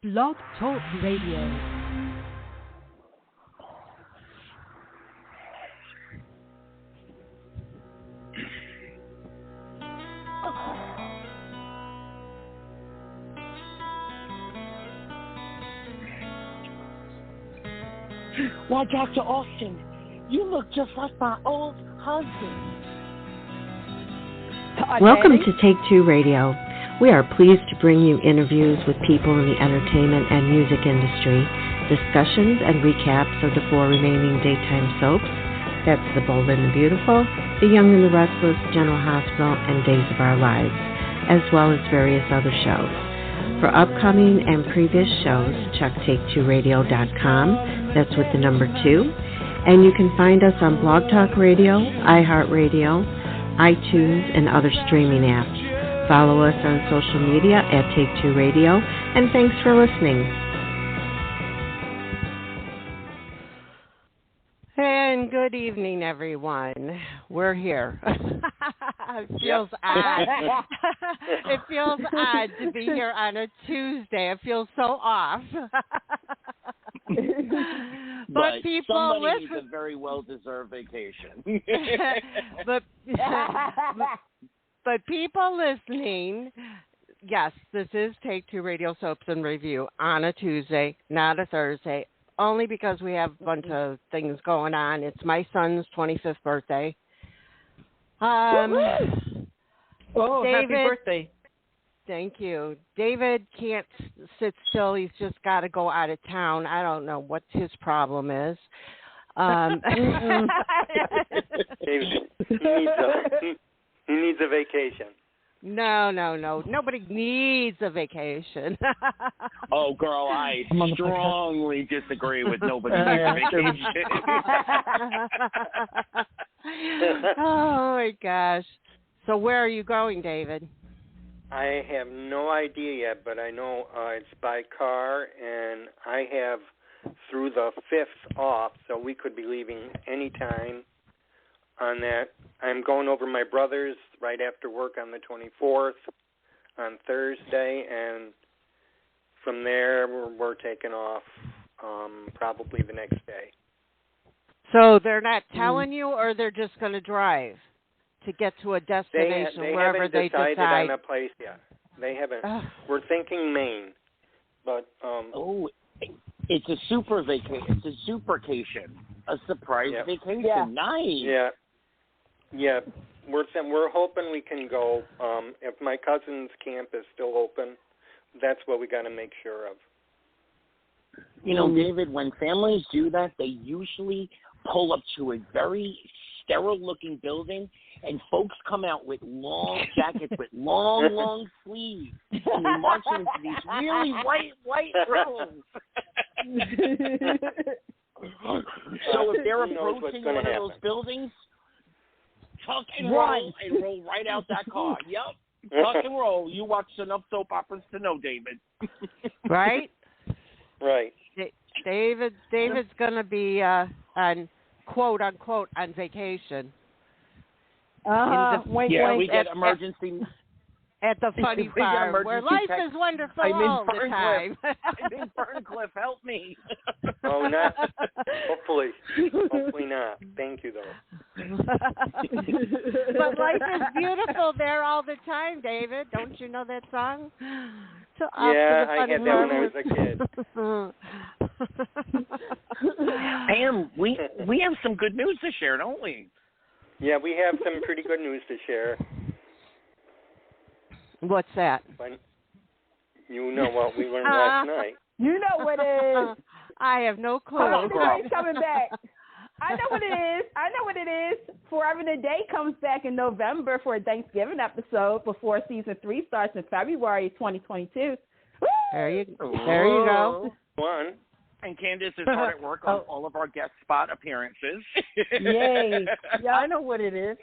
Blog Talk Radio. Why, Dr. Austin, you look just like my old husband. Welcome to Take Two Radio. We are pleased to bring you interviews with people in the entertainment and music industry, discussions and recaps of the 4 remaining daytime soaps. That's The Bold and the Beautiful, The Young and the Restless, General Hospital, and Days of Our Lives, as well as various other shows. For upcoming and previous shows, check take2radio.com. That's with the number 2. And you can find us on Blog Talk Radio, iHeartRadio, iTunes, and other streaming apps. Follow us on social media at Take Two Radio, and thanks for listening. And good evening, everyone. We're here. It feels odd. It feels odd to be here on a Tuesday. It feels so off. But people somebody needs a very well-deserved vacation. But people listening, yes, this is Take Two Radio Soaps and Review on a Tuesday, not a Thursday, only because we have a bunch of things going on. It's my son's 25th birthday. David, happy birthday. Thank you. David can't sit still. He's just got to go out of town. I don't know what his problem is. He needs a vacation. No. Nobody needs a vacation. Oh, girl, I strongly disagree with nobody needs a vacation. Oh, my gosh. So where are you going, David? I have no idea yet, but I know it's by car, and I have through the 5th off, so we could be leaving any time on that. I'm going over my brother's right after work on the 24th on Thursday, and from there we're taking off probably the next day. So they're not telling you, or they're just going to drive to get to a destination they wherever they decide? They haven't decided on a place yet. They haven't. We're thinking Maine, but it's a super vacation. It's a supercation, a surprise vacation. Yeah. Nice. Yeah. We're hoping we can go. If my cousin's camp is still open, that's what we got to make sure of. You know, David, when families do that, they usually pull up to a very sterile-looking building, and folks come out with long jackets with long sleeves, and they march into these really white rooms. So if they're approaching one of those buildings, tuck and roll and roll right out that car. Yep, tuck and roll. You watched enough soap operas to know, David. Right? Right. David's going to be on quote-unquote on vacation. We get emergency... At the funny farm, where life is wonderful all the time. I'm in Ferncliff. Help me. Oh, not. Hopefully not. Thank you, though. But life is beautiful there all the time, David. Don't you know that song? I had that when I was a kid. Am, we have some good news to share, don't we? Yeah, we have some pretty good news to share. What's that? You know what we learned last night. You know what it is. I have no clue. He's coming back. I know what it is. Forever and a Day comes back in November for a Thanksgiving episode before season 3 starts in February 2022. Woo! There you go. One. And Candice is hard at work on all of our guest spot appearances. Yay. Yep. I know what it is.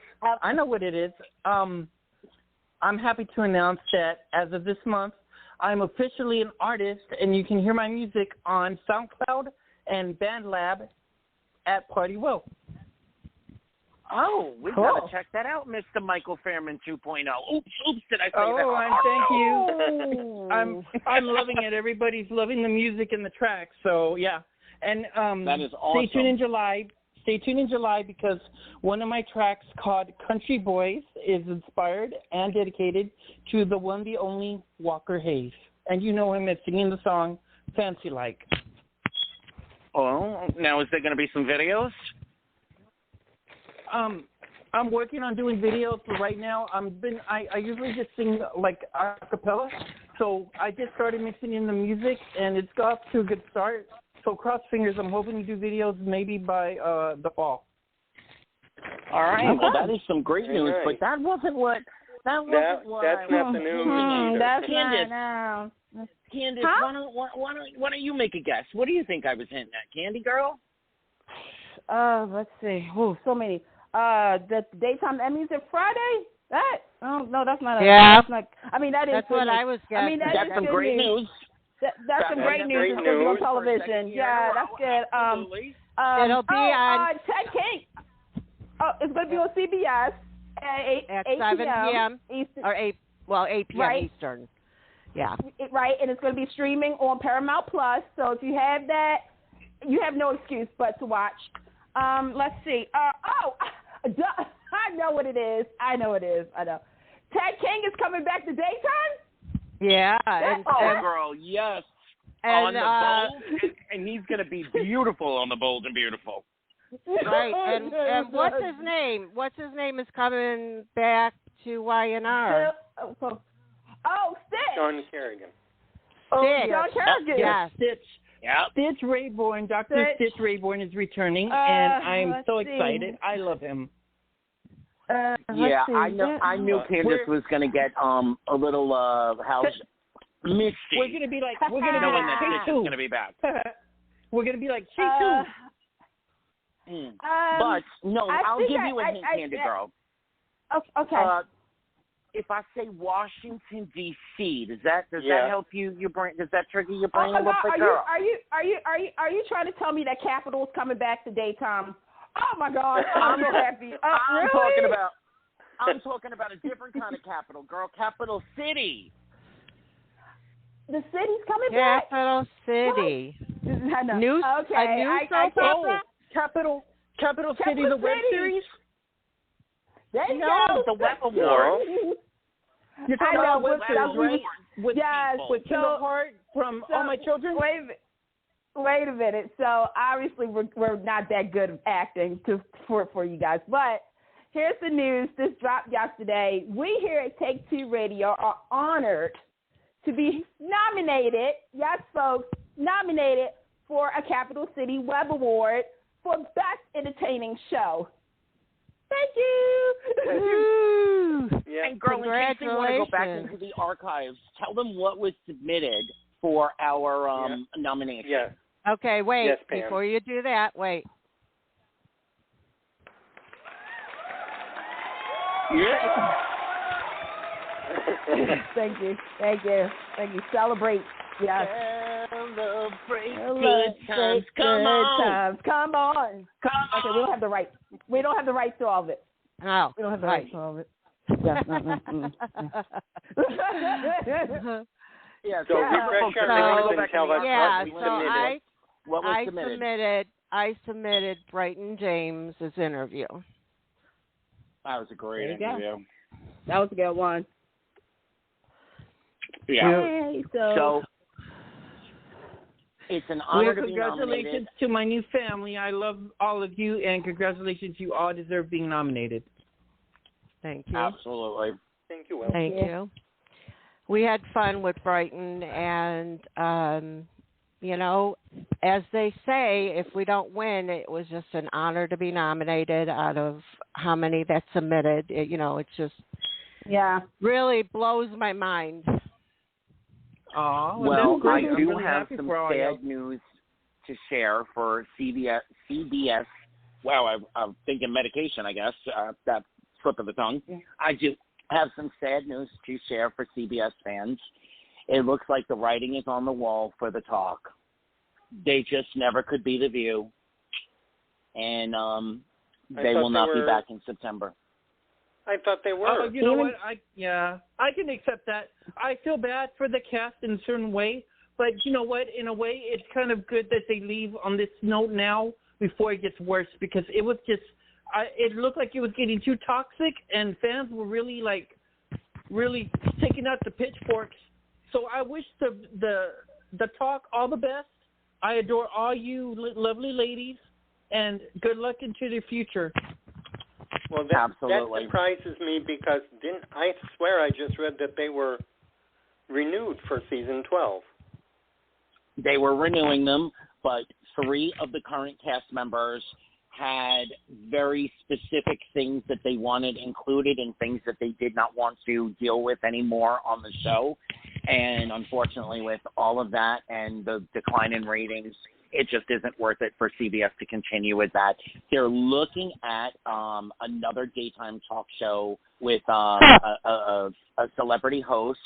I'm happy to announce that as of this month, I'm officially an artist, and you can hear my music on SoundCloud and BandLab at Party Will. Oh, we got to check that out, Mr. Michael Fairman 2.0. Oops, did I say that? Thank you. I'm loving it. Everybody's loving the music and the tracks. So, yeah. And that is awesome. Stay tuned in July. Stay tuned in July because one of my tracks called Country Boys is inspired and dedicated to the one, the only Walker Hayes. And you know him as singing the song Fancy Like. Oh, now is there going to be some videos? I'm working on doing videos, but right now I usually just sing like a cappella. So I just started mixing in the music, and it's got off to a good start. So cross fingers, I'm hoping to do videos maybe by the fall. All right. Well, that is some great news, but that wasn't what. That's not the news. That's Candice, not. Candice, Huh? why don't you make a guess? What do you think I was hinting at, Candy Girl? Let's see. Oh, so many. The Daytime Emmys are Friday. That? Oh no, that's not. Yeah. That's not. I mean, that is. That's what I was guessing. I mean, that's some great news. That's some great news. It's going to be on television. Yeah, that's good. It'll be on Ted King. Oh, it's going to be on CBS at 8 7 p.m. Eastern. Or 8 p.m. Right. Eastern. Yeah. Right, and it's going to be streaming on Paramount Plus. So if you have that, you have no excuse but to watch. Let's see. I know what it is. I know. Ted King is coming back to Daytime? Yeah. Girl, yes. And, on the Bold, and he's going to be beautiful on the Bold and Beautiful. Right. And what's his name? What's his name is coming back to YNR? Stitch. Sean Kerrigan. Sean Kerrigan. Yes. Stitch. Yep. Stitch Rayborn, Dr. Stitch Rayborn is returning, and I'm so excited. I love him. I knew Candice was going to get a little misty. We're going to be like Chase going to be back. We're going to be like Chase But no, I'll give you a hint, Candy Girl. Okay. If I say Washington D.C., does that help you? Your brain? Does that trigger your brain a little bit, girl? Are you trying to tell me that Capitol's coming back to daytime? Oh my God, I'm so happy. Really? I'm talking about a different kind of capital, girl. Capital City. The city's coming back. Capital City. New soap opera. Capital City, the web series. There you go. The Web Award. You're talking about web series, right? With Kinderheart from All My Children. Wait a minute. So obviously we're not that good at acting for you guys, but here's the news. This dropped yesterday. We here at Take Two Radio are honored to be nominated. Yes, folks, nominated for a Capital City Web Award for Best Entertaining Show. Thank you. Yeah. And girl, in case they want to go back into the archives, tell them what was submitted for our nomination. Yes. Okay, wait. Yes, Pam. Before you do that, wait. Yeah. Thank you. Celebrate. Yes. Celebrate good times. Come on. Okay, we don't have the right. We don't have the right to all of it. Oh, we don't have the right to all of it. Yes. Yeah. So refresh our memories and tell us what we submitted. I submitted Brighton James' interview. That was a great interview. That was a good one. Yeah. Hey, so it's an honor to be nominated. Congratulations to my new family. I love all of you, and congratulations. You all deserve being nominated. Thank you. Absolutely. Thank you, Will. Thank you. We had fun with Brighton, and, as they say, if we don't win, it was just an honor to be nominated out of how many that submitted. It's just really blows my mind. Oh, well, I do have some sad news to share for CBS. Wow, I'm thinking medication, I guess. That slip of the tongue. Yeah. I do have some sad news to share for CBS fans. It looks like the writing is on the wall for the talk. They just never could be The View. And They will not be back in September. I thought they were. Oh, you know what? I can accept that. I feel bad for the cast in a certain way, but you know what? In a way, it's kind of good that they leave on this note now before it gets worse, because it was just, it looked like it was getting too toxic, and fans were really taking out the pitchforks. So I wish the talk all the best. I adore all you lovely ladies, and good luck into the future. Well, that surprises me, because I swear I just read that they were renewed for season 12. They were renewing them, but 3 of the current cast members had very specific things that they wanted included and things that they did not want to deal with anymore on the show. And unfortunately, with all of that and the decline in ratings, it just isn't worth it for CBS to continue with that. They're looking at another daytime talk show with a celebrity host,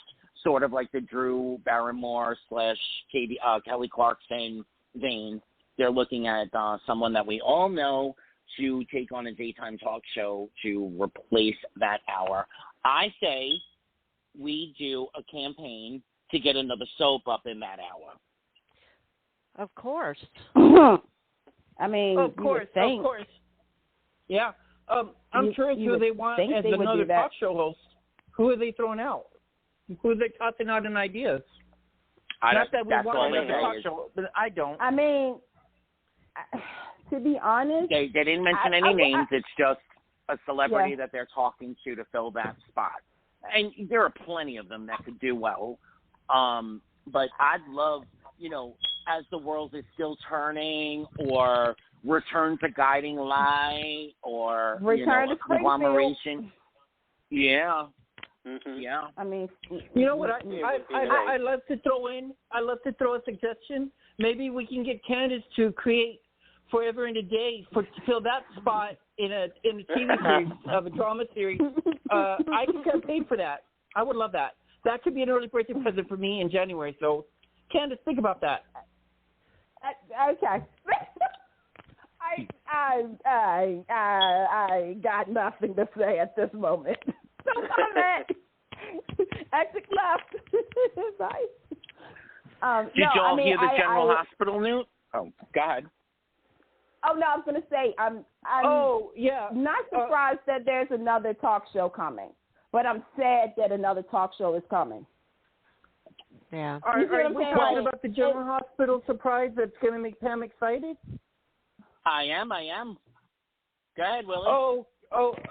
sort of like the Drew Barrymore / Kelly Clarkson vein. They're looking at someone that we all know to take on a daytime talk show to replace that hour. I say we do a campaign to get another soap up in that hour. Of course. I mean, of course. Yeah. I'm curious who they want as another talk show host. Who are they throwing out? Who are they tossing out in ideas? Not that we want another talk show, but I don't. I mean, to be honest, they didn't mention any names. It's just a celebrity that they're talking to fill that spot. And there are plenty of them that could do well. But I'd love, as the world is still turning, or Return to Guiding Light, or Return to Conglomeration. Yeah. Mm-hmm. Yeah. I mean, you know what? I love to throw a suggestion. Maybe we can get Candice to create Forever and a Day to fill that spot in a TV series of a drama series. I can campaign for that. I would love that. That could be an early birthday present for me in January. So, Candice, think about that. Okay. I got nothing to say at this moment. No comment. Exit left. Bye. Did y'all hear the General Hospital news? Oh, go ahead. Oh, no, I was going to say, I'm not surprised that there's another talk show coming, but I'm sad that another talk show is coming. Yeah. Are we talking about the General Hospital surprise that's going to make Pam excited? I am. Go ahead, Willie. Oh,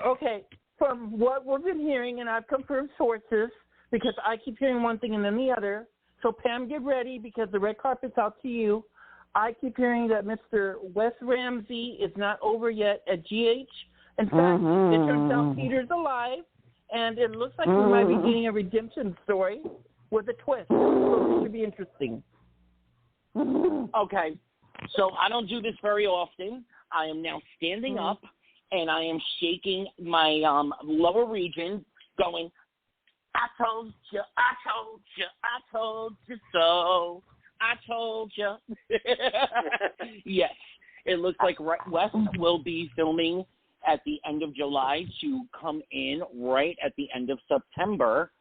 okay. From what we've been hearing, and I've confirmed sources, because I keep hearing one thing and then the other. So, Pam, get ready, because the red carpet's out to you. I keep hearing that Mr. Wes Ramsey is not over yet at GH. In fact, it turns out Peter's alive, and it looks like we might be getting a redemption story with a twist. So this should be interesting. Okay, so I don't do this very often. I am now standing up, and I am shaking my lower region, going, I told you, I told you, I told you so. I told you. Yes, it looks like Wes will be filming at the end of July to come in right at the end of September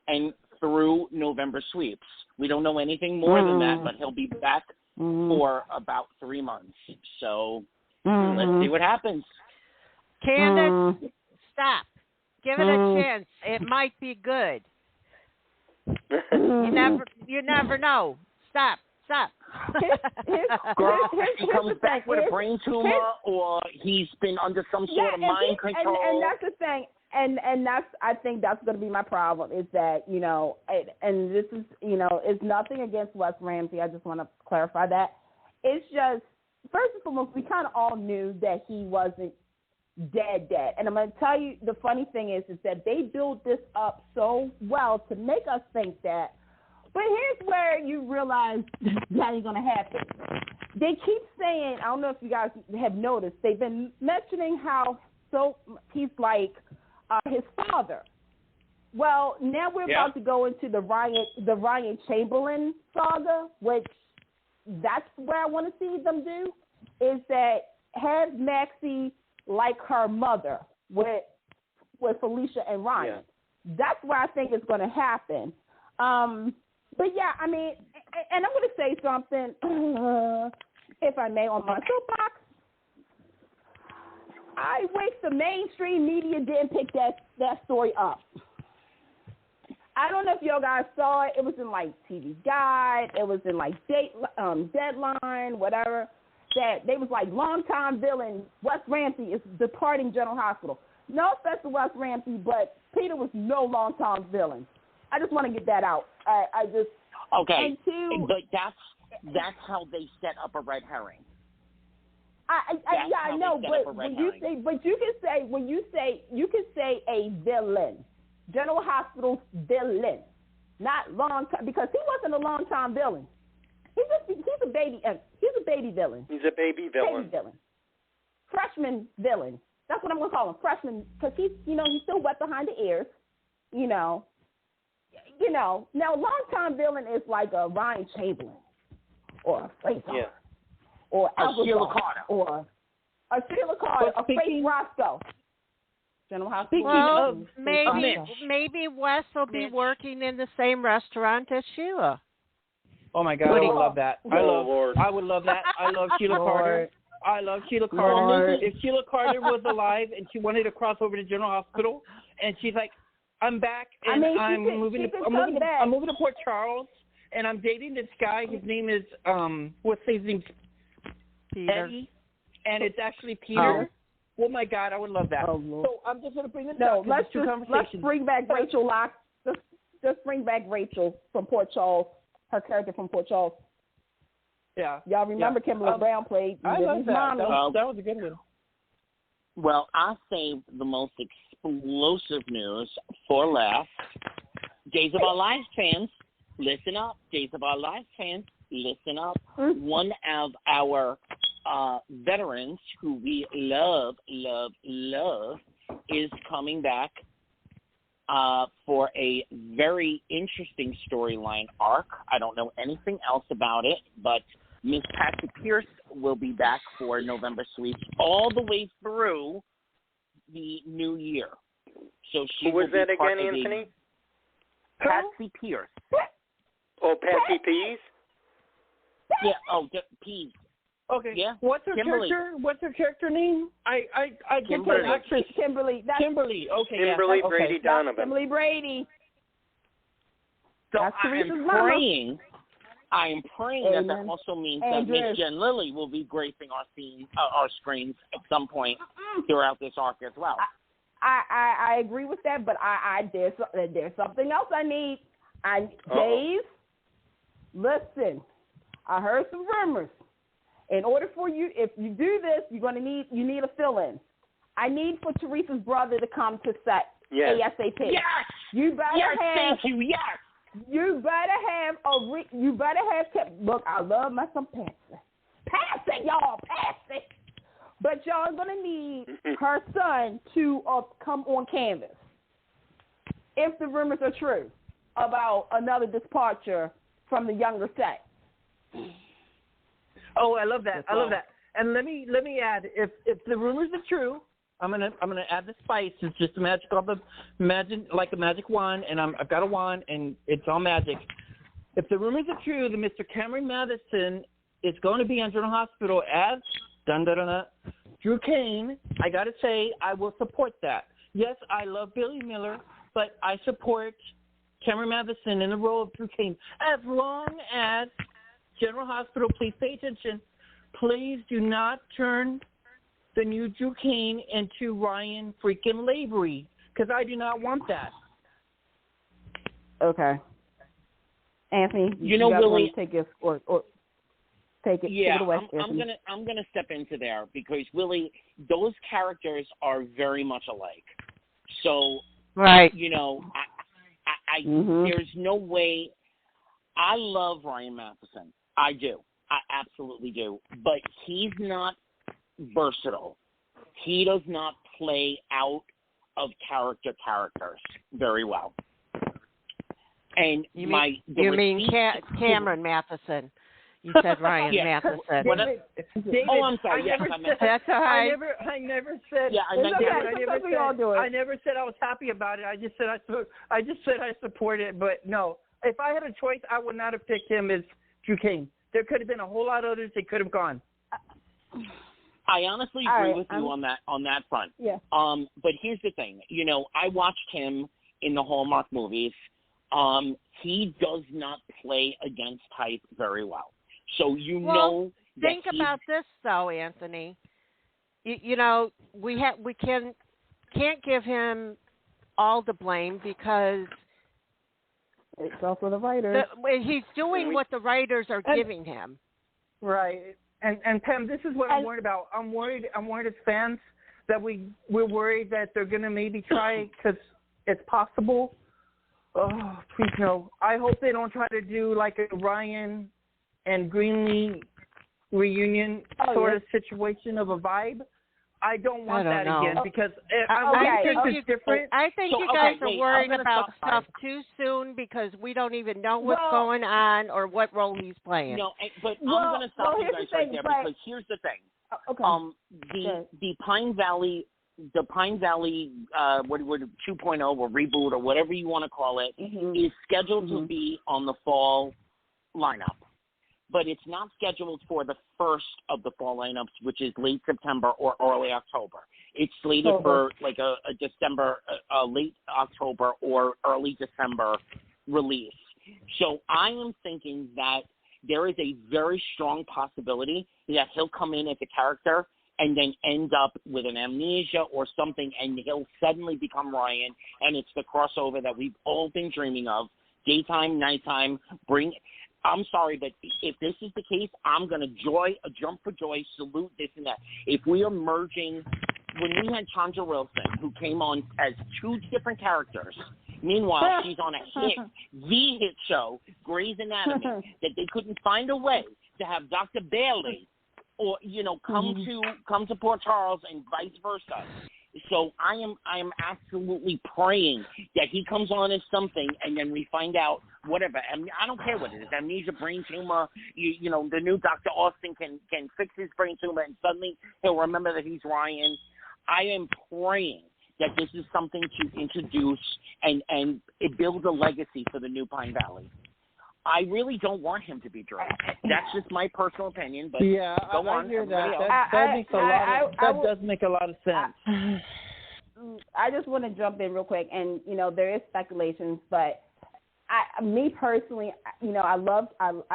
and through November sweeps. We don't know anything more than that, but he'll be back for about 3 months. So let's see what happens. Candice, stop. Give it a chance. It might be good. You never know. Stop. Girl, if he comes back with a brain tumor or he's been under some sort of mind control. And that's the thing. And that's, I think that's going to be my problem, is that, and this is, it's nothing against Wes Ramsey. I just want to clarify that. It's just, first and foremost, we kind of all knew that he wasn't dead. And I'm going to tell you, the funny thing is that they built this up so well to make us think that. But here's where you realize that ain't going to happen. They keep saying, I don't know if you guys have noticed, they've been mentioning how he's like his father. Well, now we're about to go into the Ryan Chamberlain saga, which that's where I want to see them do, is that have Maxie like her mother with Felicia and Ryan. Yeah. That's where I think it's going to happen. But yeah, I mean, and I'm going to say something, if I may, on my soapbox. I wish the mainstream media didn't pick that story up. I don't know if y'all guys saw it. It was in like TV Guide. It was in like Deadline, whatever. That they was like longtime villain Wes Ramsey is departing General Hospital. No offense to Wes Ramsey, but Peter was no longtime villain. I just want to get that out. I just okay. But that's how they set up a red herring. I know, but when you say, you can say a villain, General Hospital's villain, not long time, because he wasn't a long time villain. He's a baby villain. He's a baby villain. Baby villain. Freshman villain. That's what I'm gonna call him, freshman, because he's still wet behind the ears, Now, long time villain is like a Ryan Chamberlain or a Fraser. Yeah. Or Sheila Carter. Or a Sheila Carter, a Faith Roscoe. General Hospital. Well, maybe Wes will be working in the same restaurant as Sheila. Oh my God, I would love that. I would love that. I love Sheila Carter. I love Sheila Carter. If Sheila Carter was alive and she wanted to cross over to General Hospital, and she's like, "I'm back, and I'm moving to Port Charles, and I'm dating this guy. His name is what's his name? Peter. Eddie, and it's actually Peter." Oh my God, I would love that. So I'm just going to bring this up. Let's bring back Rachel Locke. Just bring back Rachel from Port Charles. Her character from Port Charles. Yeah. Y'all remember Kimberly Brown played Lizzie's mom. That was a good one. Well, I saved the most explosive news for last. Days of Our Lives fans, listen up. Days of Our Lives fans, listen up. One of our veterans who we love, is coming back for a very interesting storyline arc. I don't know anything else about it, but Miss Patsy Pierce will be back for November Sweeps all the way through the new year. So she Who was that again, Anthony? Patsy Pierce. Oh, Patsy Pease? Yeah, Pease. Okay. Yeah. What's her Kimberly. character? What's her character name? I get Kimberly. the actress. Kimberly. Kimberly. Okay. Kimberly Brady Donovan. Kimberly Brady. So That's Teresa's I am praying that also means that Miss Jen Lilly will be gracing our screens at some point throughout this arc as well. I agree with that, but there's something else I need. Dave, listen, I heard some rumors. In order for you, if you do this, you need a fill-in. I need for Teresa's brother to come to set ASAP. Yes. You better thank you. Yes. You better have look, I love my some Patsy. Pass it, y'all. Pass it. But y'all are going to need her son to come on canvas. If the rumors are true about another departure from the younger set. Oh, I love that. I love that. And let me add, if the rumors are true, I'm gonna add the spice. It's just a magic like a magic wand, and I've got a wand, and it's all magic. If the rumors are true, that Mr. Cameron Matheson is going to be on General Hospital as Drew Kane, I gotta say I will support that. Yes, I love Billy Miller, but I support Cameron Matheson in the role of Drew Kane as long as General Hospital. Please pay attention. Please do not turn the new Drew Kane into Ryan freaking Lavery, because I do not want that. Okay. Anthony, Willie, take it or take it. Yeah, take it away, I'm gonna step into there because Willie, those characters are very much alike. So right, I there's no way. I love Ryan Matheson. I do. I absolutely do. But he's not versatile. He does not play out of characters very well. And Cameron Matheson. You said Ryan Matheson. David, oh, I'm sorry. Yes, that's all right. I never said. Yeah, I meant I never said I was happy about it. I just said I support it. But no, if I had a choice, I would not have picked him as Drew King. There could have been a whole lot of others that could have gone. I honestly agree with you on that front. Yeah. But here's the thing. I watched him in the Hallmark movies. He does not play against type very well. So think about this though, Anthony. We can't give him all the blame because it's also the writers. He's doing what the writers are giving him. Right. And Pam, this is what I'm worried about. I'm worried as fans that we're worried that they're going to maybe try because it's possible. Oh, please no. I hope they don't try to do like a Ryan and Greenlee reunion sort of situation of a vibe. I don't want that again because it's different. I think you guys are worried about stuff too soon because we don't even know what's going on or what role he's playing. No, but I'm going to stop you guys right there because here's the thing. The Pine Valley, what 2.0 or reboot or whatever you want to call it, is scheduled to be on the fall lineup. But it's not scheduled for the first of the fall lineups, which is late September or early October. It's slated for like a December, late October or early December release. So I am thinking that there is a very strong possibility that he'll come in as a character and then end up with an amnesia or something, and he'll suddenly become Ryan, and it's the crossover that we've all been dreaming of, daytime, nighttime, I'm sorry, but if this is the case, I'm going to jump for joy, salute this and that. If we are merging, when we had Chandra Wilson, who came on as two different characters, meanwhile, she's on the hit show, Grey's Anatomy, that they couldn't find a way to have Dr. Bailey or, come to Port Charles and vice versa. So I am absolutely praying that he comes on as something, and then we find out whatever. I don't care what it is, amnesia, brain tumor. The new Dr. Austin can fix his brain tumor, and suddenly he'll remember that he's Ryan. I am praying that this is something to introduce and it builds a legacy for the new Pine Valley. I really don't want him to be Drew. That's just my personal opinion, but go on. I hear that. That does make a lot of sense. I just want to jump in real quick, and there is speculations, but me personally, I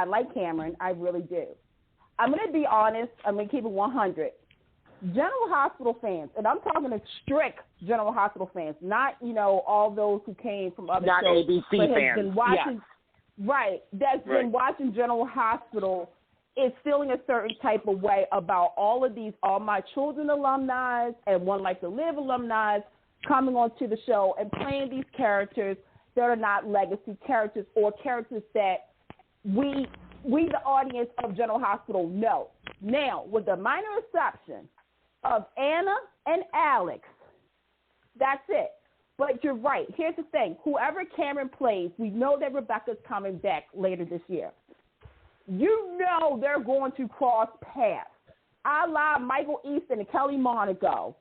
like Cameron. I really do. I'm going to be honest. I'm going to keep it 100. General Hospital fans, and I'm talking to strict General Hospital fans, not all those who came from other not shows, ABC but fans. has been watching. Yes. Right, that's been watching General Hospital is feeling a certain type of way about all of these All My Children alumni and One Life to Live alumni coming onto the show and playing these characters that are not legacy characters or characters that we the audience of General Hospital know. Now, with the minor exception of Anna and Alex, that's it. But you're right. Here's the thing. Whoever Cameron plays, we know that Rebecca's coming back later this year. They're going to cross paths. A la Michael Easton and Kelly Monaco.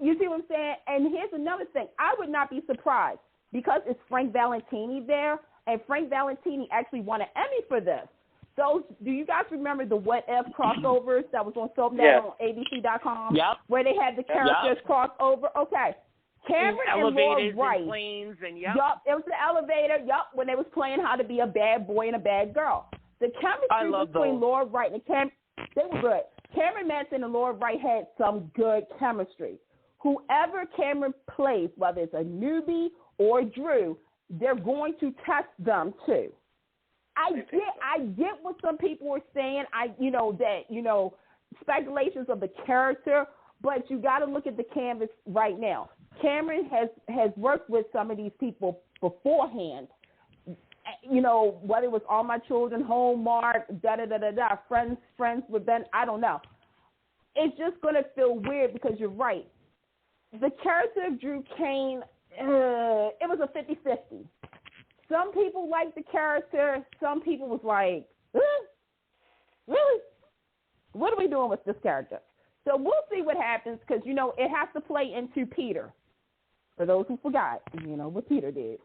You see what I'm saying? And here's another thing. I would not be surprised because it's Frank Valentini there, and Frank Valentini actually won an Emmy for this. So do you guys remember the What If crossovers that was on SoapNet on ABC.com? Yep. Where they had the characters cross over? Okay. Cameron and Laura Wright. And planes and it was the elevator. When they was playing how to be a bad boy and a bad girl. The chemistry between Laura Wright and they were good. Cameron Matheson and Laura Wright had some good chemistry. Whoever Cameron plays, whether it's a newbie or Drew, they're going to test them too. I get what some people are saying. Speculations of the character, but you got to look at the canvas right now. Cameron has worked with some of these people beforehand. Whether it was All My Children, Hallmark, Friends with Ben, I don't know. It's just going to feel weird because you're right. The character of Drew Kane, it was a 50-50. Some people liked the character. Some people was like, really? What are we doing with this character? So we'll see what happens because, it has to play into Peter. For those who forgot, what Peter did.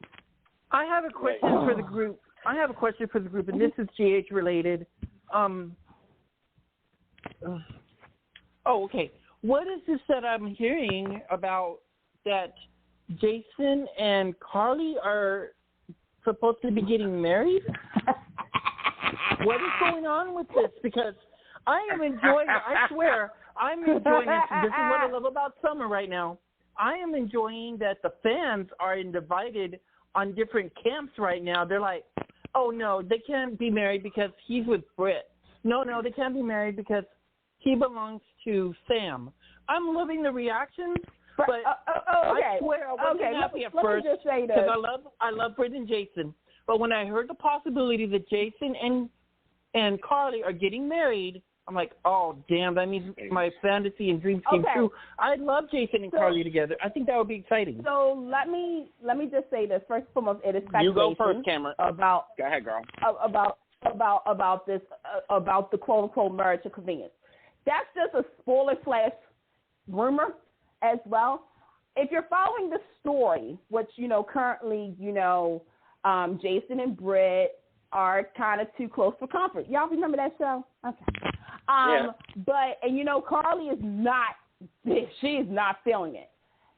I have a question for the group. And this is GH related. Okay. What is this that I'm hearing about that Jason and Carly are supposed to be getting married? What is going on with this? Because I am enjoying it. I swear, I'm enjoying it. This is what I love about summer right now. I am enjoying that the fans are divided on different camps right now. They're like, oh, no, they can't be married because he's with Britt. No, they can't be married because he belongs to Sam. I'm loving the reactions, but okay. I swear I wasn't happy at first because I love Britt and Jason. But when I heard the possibility that Jason and Carly are getting married, I'm like, oh, damn, that means my fantasy and dreams came true. I love Jason and Carly together. I think that would be exciting. So let me just say this. First and foremost, it is speculation. You go first, Cameron. Go ahead, girl. About this, about the quote-unquote marriage of convenience. That's just a spoiler/rumor as well. If you're following the story, which, currently, Jason and Britt are kind of too close for comfort. Y'all remember that show? Okay. But, Carly is not, she is not feeling it.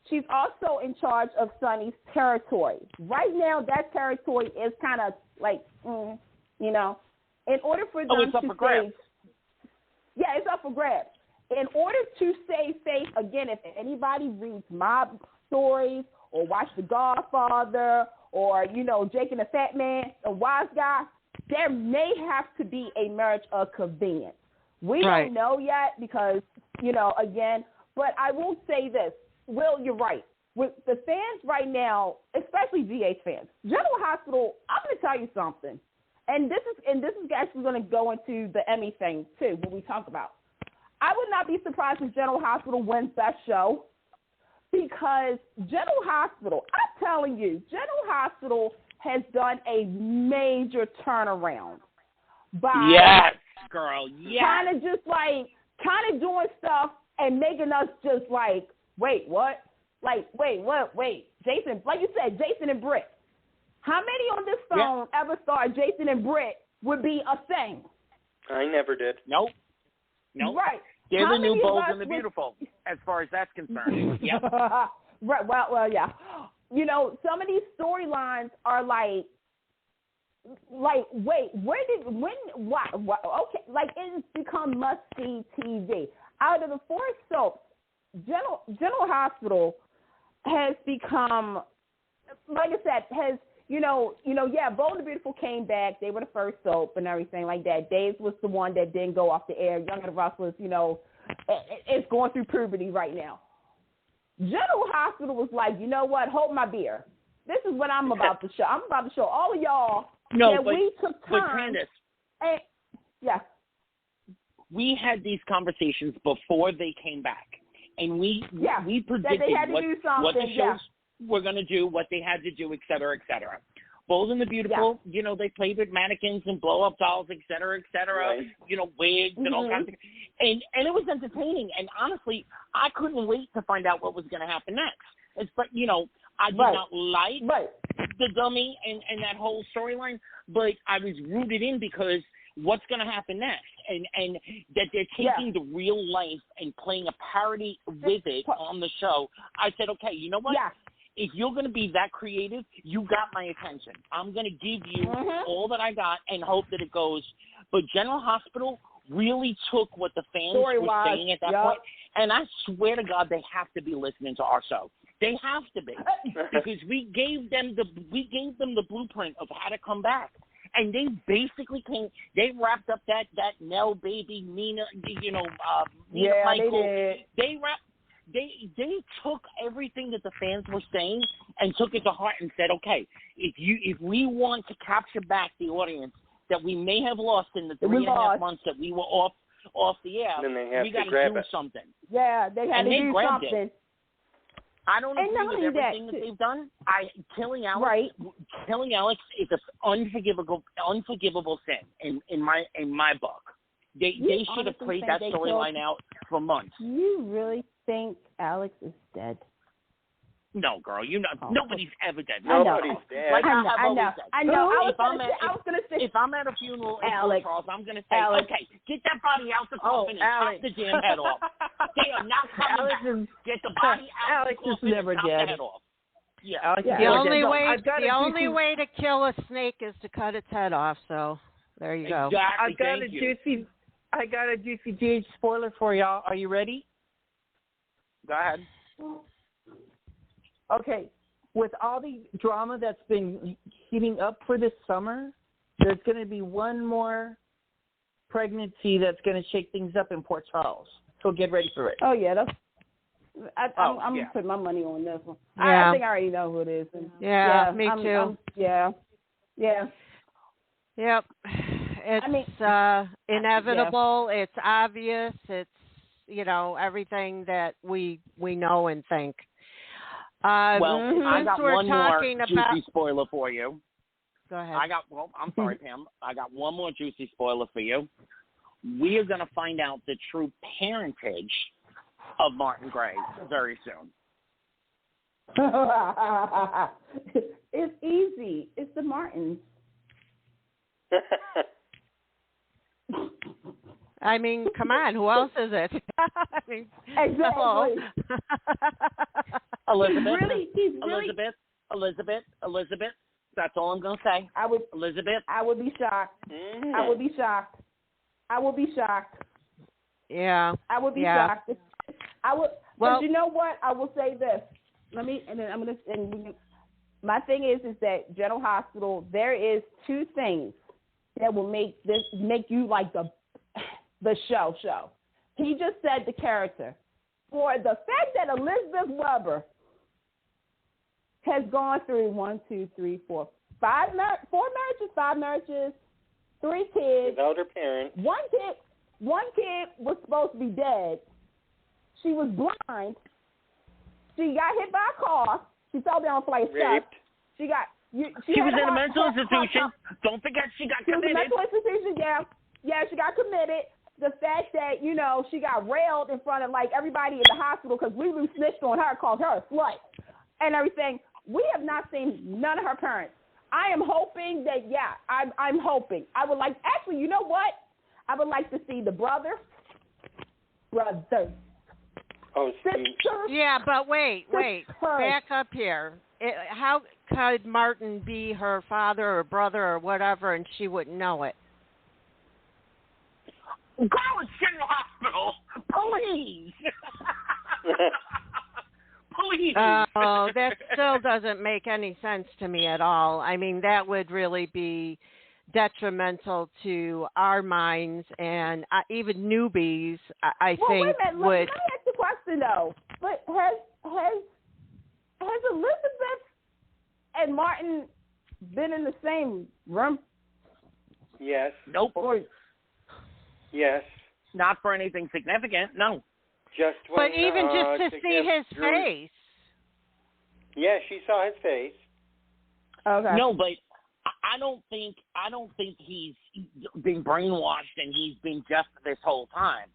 She's also in charge of Sonny's territory. Right now, that territory is kind of like, in order for them it's up for grabs. Yeah, it's up for grabs. In order to stay safe, again, if anybody reads mob stories or watch The Godfather or, Jake and the Fat Man, a wise guy, there may have to be a marriage of convenience. We don't know yet because, again, but I will say this. Will, you're right. With the fans right now, especially GH fans, General Hospital, I'm going to tell you something. And this is actually going to go into the Emmy thing, too, when we talk about. I would not be surprised if General Hospital wins Best Show because General Hospital, I'm telling you, General Hospital has done a major turnaround by girl, kind of doing stuff and making us just like, wait, what? Like, wait, Jason, like you said, Jason and Britt. How many on this phone ever thought Jason and Britt would be a thing? I never did. Nope. Right. They're the new Bold and the Beautiful, as far as that's concerned. Yep. Right. Well, yeah. Some of these storylines are like, wait, why? Okay, like it's become must-see TV. Out of the four soaps, General Hospital has become, like I said, has, Bold and Beautiful came back. They were the first soap and everything like that. Dave's was the one that didn't go off the air. Young and the Restless, it's going through puberty right now. General Hospital was like, you know what? Hold my beer. This is what I'm about to show. I'm about to show all of y'all we took time. But Candice, we had these conversations before they came back, and we predicted what the shows were going to do, what they had to do, et cetera, et cetera. Bold and the Beautiful, they played with mannequins and blow-up dolls, et cetera, right. Wigs and all kinds of and it was entertaining. And honestly, I couldn't wait to find out what was going to happen next. I did not like the dummy and that whole storyline, but I was rooted in because what's going to happen next? And that they're taking the real life and playing a parody with it on the show. I said, okay, you know what? Yeah. If you're going to be that creative, you got my attention. I'm going to give you all that I got and hope that it goes. But General Hospital really took what the fans were saying at that point. And I swear to God, they have to be listening to our show. They have to be. Because we gave them the blueprint of how to come back. And they basically they wrapped up that Nell baby, Nina, Nina Michael. They took everything that the fans were saying and took it to heart and said, okay, if we want to capture back the audience that we may have lost in the 3.5 months that we were off the air, we got to do something. Yeah, they had to do something. I don't agree with everything that they've done. Killing Alex is an unforgivable sin in my book. They should have played that storyline out for months. You really think Alex is dead? No, girl, nobody's ever dead. Nobody's dead. Like I know. If I'm at a funeral in Alex, Charles, I'm going to say, okay, get that body out the coffin and chop the damn head off. They are not coming back. Get the body out the coffin and chop the head off. Yeah. The only way to kill a snake is to cut its head off. So there you go. Exactly. I got a juicy GH spoiler for y'all. Are you ready? Go ahead. Okay. With all the drama that's been heating up for this summer, there's going to be one more pregnancy that's going to shake things up in Port Charles. So get ready for it. Oh yeah, I'm gonna put my money on this one. Yeah. I think I already know who it is. Me too. Yeah. Yep. It's inevitable. It's obvious. It's everything that we know and think. I got one more juicy spoiler for you. Go ahead. I'm sorry, Pam. I got one more juicy spoiler for you. We are going to find out the true parentage of Martin Gray very soon. It's easy. It's the Martins. I mean, come on. Who else is it? Exactly. Elizabeth. That's all I'm going to say. Elizabeth. I would be shocked. Mm-hmm. I would be shocked. Yeah. I would be shocked. But you know what? I will say this. My thing is that General Hospital, there is two things that will make you like the show. He just said the character. For the fact that Elizabeth Weber has gone through 5 marriages, 3 kids. Without her parents. One kid was supposed to be dead. She was blind. She got hit by a car. She fell down a flight of steps. She was in a mental institution. Don't forget she got committed. She was in a mental institution, yeah, she got committed. The fact that, she got railed in front of, everybody in the hospital because Lulu snitched on her, called her a slut and everything. We have not seen none of her parents. I am hoping that, I'm hoping. I would like, actually, you know what? I would like to see the brothers. Oh, sisters. Yeah, but wait. Back up here. How could Martin be her father or brother or whatever and she wouldn't know it? Go to General Hospital, please. Please. Oh, that still doesn't make any sense to me at all. I mean, that would really be detrimental to our minds and even newbies, I think, wait a minute. would... Let me ask you a question, though. But has Elizabeth and Martin been in the same room? Yes. Nope. Yes. Not for anything significant, no. Just when, but even just to see his face. Yeah, she saw his face. Okay. No, but I don't think he's been brainwashed and he's been just this whole time.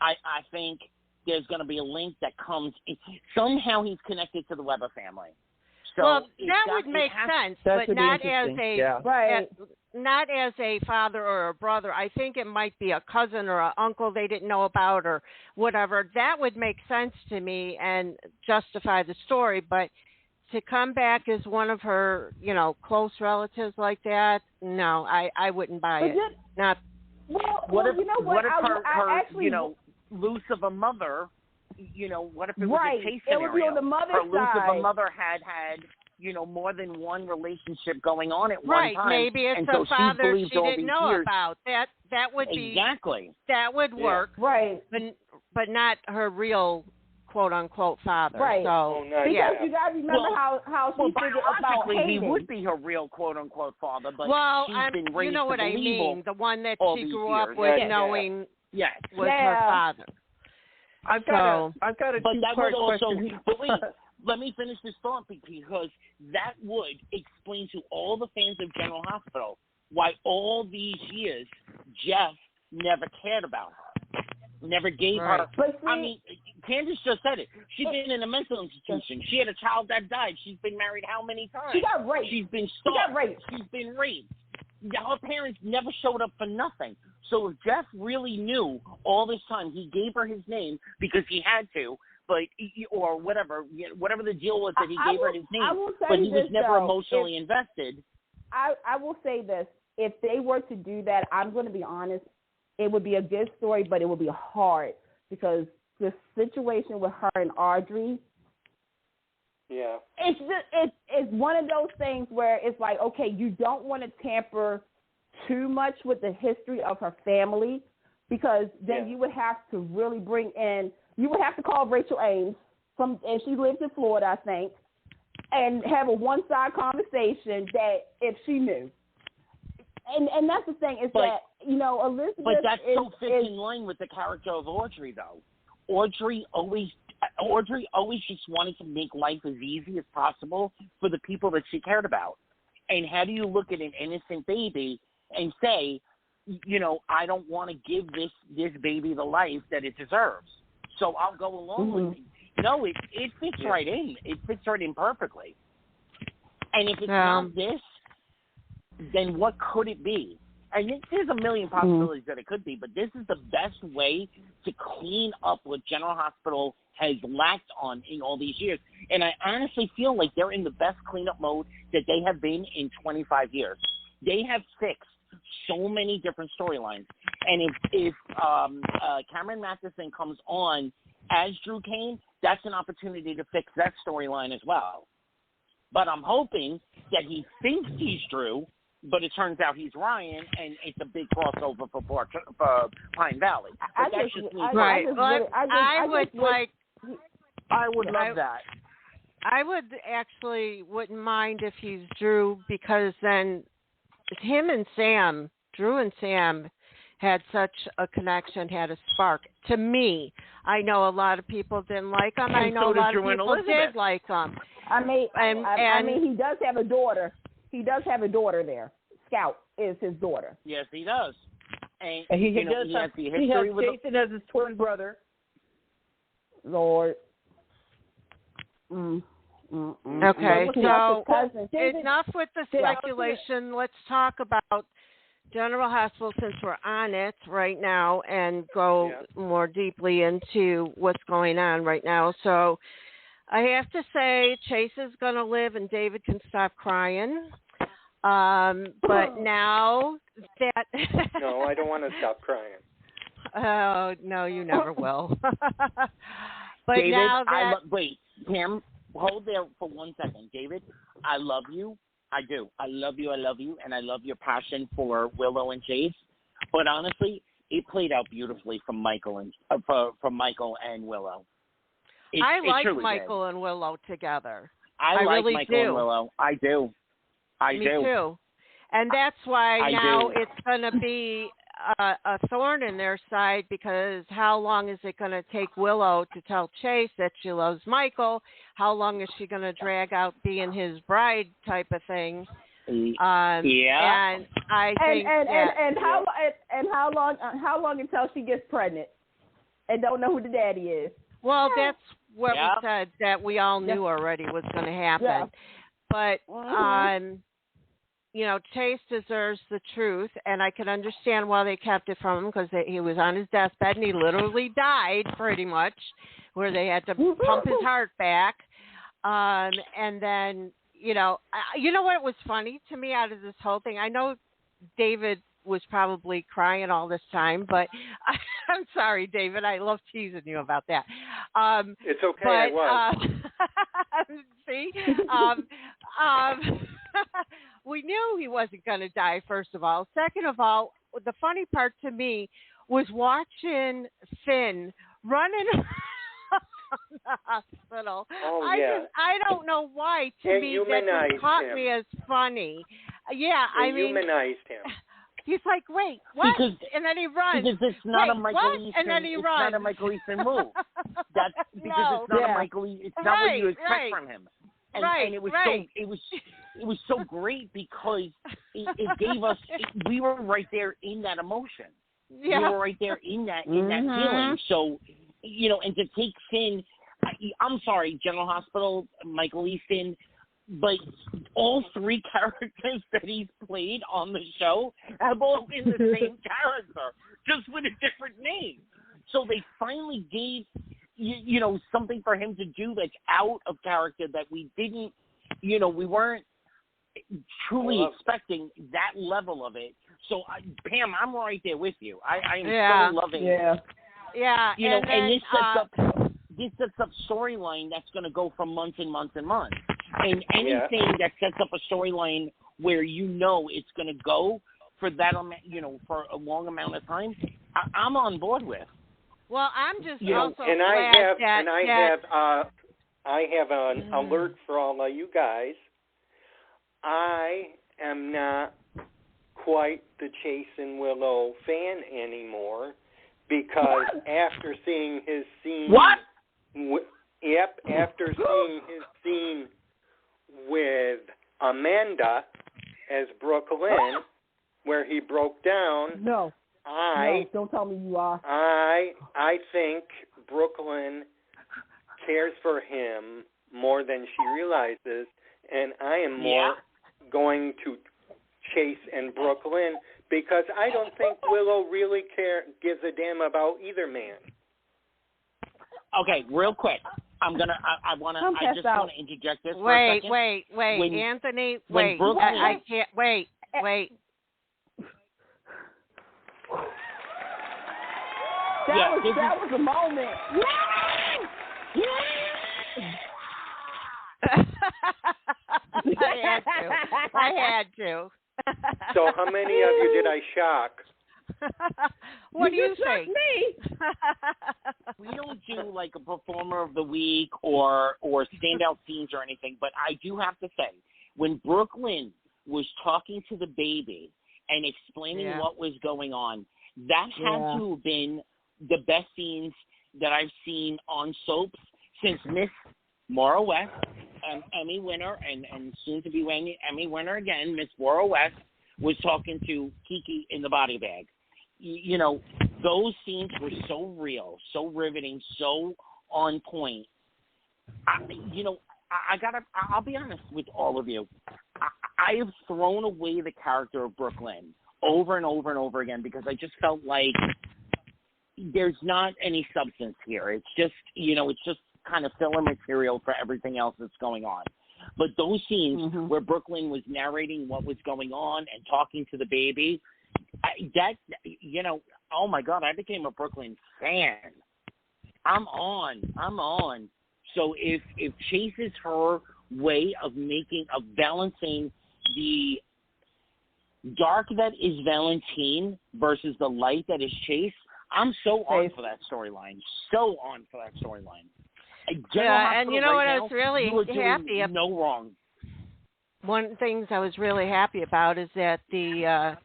I think there's going to be a link that comes. Somehow he's connected to the Weber family. So well, that would make sense, but not as not as a father or a brother. I think it might be a cousin or an uncle they didn't know about or whatever. That would make sense to me and justify the story. But to come back as one of her, close relatives like that, no, I wouldn't buy it. What if her loose of a mother, what if it was a case scenario? It would be on the mother's her loose side. of a mother had more than one relationship going on at one time. Right, maybe it's a father she didn't know about. That would be exactly. That would work. Right. But not her real quote unquote father. Right. So because you gotta remember how she figured about Hayden. He would be her real quote unquote father, but she's been raised what to I mean. The one that she grew up years. with knowing was her father. I've got a but that would also, question. But wait, let me finish this thought because that would explain to all the fans of General Hospital why all these years Jeff never cared about her, never gave her. I mean, Candice just said it. She's been in a mental institution. She had a child that died. She's been married how many times? She got raped. She's been stalked. She's been raped. Her parents never showed up for nothing. So if Jeff really knew all this time, he gave her his name because he had to, but or whatever the deal was that he gave her his name, but he was never emotionally invested. I will say this. If they were to do that, I'm going to be honest, it would be a good story, but it would be hard because the situation with her and Audrey, it's one of those things where it's like, okay, you don't want to tamper too much with the history of her family because then you would have to really bring in, you would have to call Rachel Ames, and she lives in Florida, I think, and have a one-side conversation that if she knew. And that's the thing is that, Elizabeth. But that so fits in line with the character of Audrey, though. Audrey always just wanted to make life as easy as possible for the people that she cared about. And how do you look at an innocent baby and say, I don't want to give this baby the life that it deserves, so I'll go along with it. No, it fits right in. It fits right in perfectly. And if it's not this, then what could it be? And there's a million possibilities that it could be, but this is the best way to clean up what General Hospital has lacked on in all these years. And I honestly feel like they're in the best cleanup mode that they have been in 25 years. They have fixed so many different storylines. And if Cameron Matheson comes on as Drew Kane, that's an opportunity to fix that storyline as well. But I'm hoping that he thinks he's Drew, but it turns out he's Ryan, and it's a big crossover for Pine Valley. I would love that. I would actually wouldn't mind if he's Drew because then him and Sam, Drew and Sam, had such a connection, had a spark. To me, I know a lot of people didn't like him. I know a lot of people did like him. I mean, he does have a daughter. He does have a daughter there. Scout is his daughter. Yes, he does. And he has the history with Jason as his twin brother. Lord. Okay, so enough with the speculation. Let's talk about General Hospital since we're on it right now and go more deeply into what's going on right now. So I have to say Chase is going to live and David can stop crying. But now that... No, I don't want to stop crying. Oh, no, you never will. But David, now that... wait, Pam, hold there for 1 second. David, I love you. I do. I love you, and I love your passion for Willow and Chase. But honestly, it played out beautifully from Michael and Willow. I like Michael and Willow together. I like really Michael and Willow. I do. Me too. And that's why now it's going to be a thorn in their side because how long is it going to take Willow to tell Chase that she loves Michael? How long is she going to drag out being his bride type of thing? And I think how long until she gets pregnant and don't know who the daddy is? Well, that's what we said that we all knew already was going to happen. Yeah. But Chase deserves the truth, and I can understand why they kept it from him because he was on his deathbed and he literally died pretty much, where they had to pump his heart back. And then, you know what was funny to me out of this whole thing? I know David was probably crying all this time, but I'm sorry, David. I love teasing you about that. It's okay. But, I was. See? We knew he wasn't going to die, first of all. Second of all, the funny part to me was watching Finn running around the hospital. Oh, yeah. I don't know why. To me, that just caught me as funny. Yeah, I mean. Humanized him. He's like, wait, what? And then he runs. Because it's not a Michael Easton. And then he runs. It's not a Michael Easton move. That's because it's not a Michael Easton. It's not what you expect from him. And it was so great because it gave us we were right there in that emotion. You were right there in that feeling. So, and to take Finn, I'm sorry, General Hospital, Michael Easton, but all 3 characters that he's played on the show have all been the same character, just with a different name. So they finally gave, something for him to do that's out of character that we didn't, we weren't truly expecting that level of it. So, Pam, I'm right there with you. I am so loving it. Yeah. And this sets up storyline that's going to go for months and months and months. And anything that sets up a storyline where it's going to go for that, for a long amount of time, I'm on board with. Well, I'm just also and glad I have an alert for all of you guys. I am not quite the Chase and Willow fan anymore because after seeing his scene, after seeing his scene with Amanda as Brooklyn, where he broke down. No, don't tell me you are. I think Brooklyn cares for him more than she realizes, and I am more going to Chase and Brooklyn because I don't think Willow really gives a damn about either man. Okay, real quick. I just want to interject this for a second. Wait, Anthony, wait. Brooklyn, I can't, wait. That was a moment. I had to. So how many of you did I shock? What do you think? Me. We don't do like a performer of the week or standout scenes or anything, but I do have to say, when Brooklyn was talking to the baby and explaining what was going on, that had to have been the best scenes that I've seen on soaps since Miss Maura West, Emmy winner, and soon to be Emmy winner again, Miss Maura West, was talking to Kiki in the body bag. Those scenes were so real, so riveting, so on point. I'll be honest with all of you. I have thrown away the character of Brooklyn over and over and over again because I just felt like there's not any substance here. It's just, it's just kind of filler material for everything else that's going on. But those scenes where Brooklyn was narrating what was going on and talking to the baby, oh my God, I became a Brooklyn fan. I'm on. So if Chase is her way of balancing the dark that is Valentine versus the light that is Chase, I'm so on for that storyline. And you know what I was really happy about? No wrong. One of the things I was really happy about is that the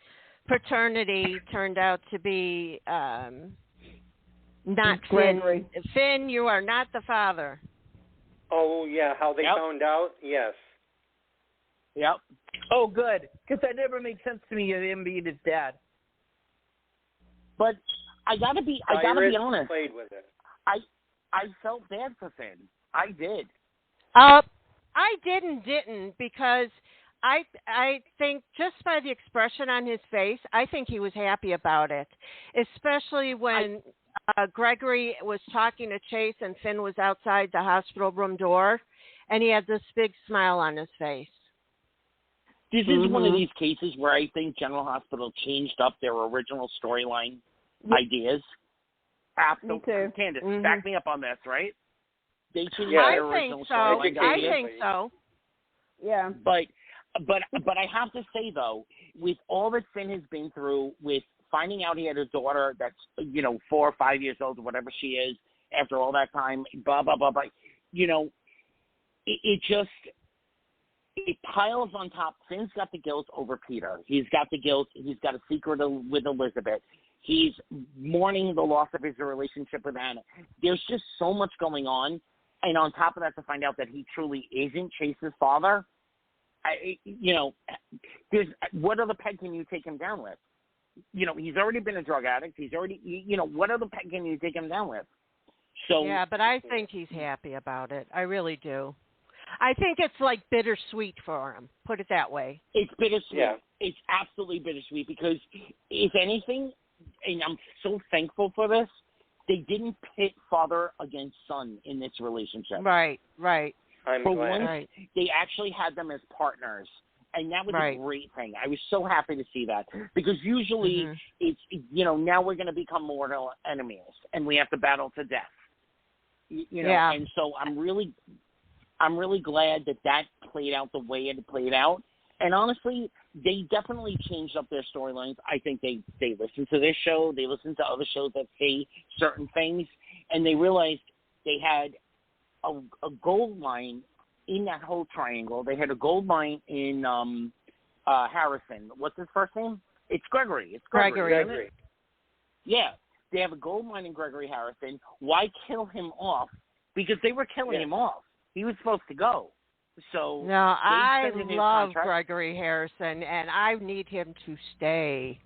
paternity turned out to be not Gregory. Finn. Finn, you are not the father. Oh, yeah, how they found out? Yes. Yep. Oh, good, because that never made sense to me of him being his dad. But I gotta be honest. Played with it. I felt bad for Finn. I did. I didn't because I think just by the expression on his face, I think he was happy about it, especially when Gregory was talking to Chase and Finn was outside the hospital room door, and he had this big smile on his face. This is one of these cases where I think General Hospital changed up their original storyline ideas. Me too. Candice, back me up on this, right? They changed their original storyline ideas. I think so. Yeah. But I have to say, though, with all that Finn has been through, with finding out he had a daughter that's, 4 or 5 years old or whatever she is, after all that time, blah, blah, blah, blah, it piles on top. Finn's got the guilt over Peter. He's got the guilt. He's got a secret with Elizabeth. He's mourning the loss of his relationship with Anna. There's just so much going on. And on top of that, to find out that he truly isn't Chase's father, what other peg can you take him down with? he's already been a drug addict. He's already, what other pet can you take him down with? So yeah, but I think he's happy about it. I really do. I think it's like bittersweet for him. Put it that way. It's bittersweet. Yeah. It's absolutely bittersweet because, if anything, and I'm so thankful for this, they didn't pit father against son in this relationship. Right. I'm For glad. once, they actually had them as partners. And that was a great thing. I was so happy to see that because usually it's, now we're going to become mortal enemies and we have to battle to death. And so I'm really glad that played out the way it played out. And honestly, they definitely changed up their storylines. I think they listened to this show, they listened to other shows that say certain things, and they realized they had a gold line in that whole triangle. They had a gold line in Harrison. What's his first name? It's Gregory. It's Gregory. Yeah. They have a gold mine in Gregory Harrison. Why kill him off? Because they were killing him off. He was supposed to go. So no, I love Gregory Harrison, and I need him to stay.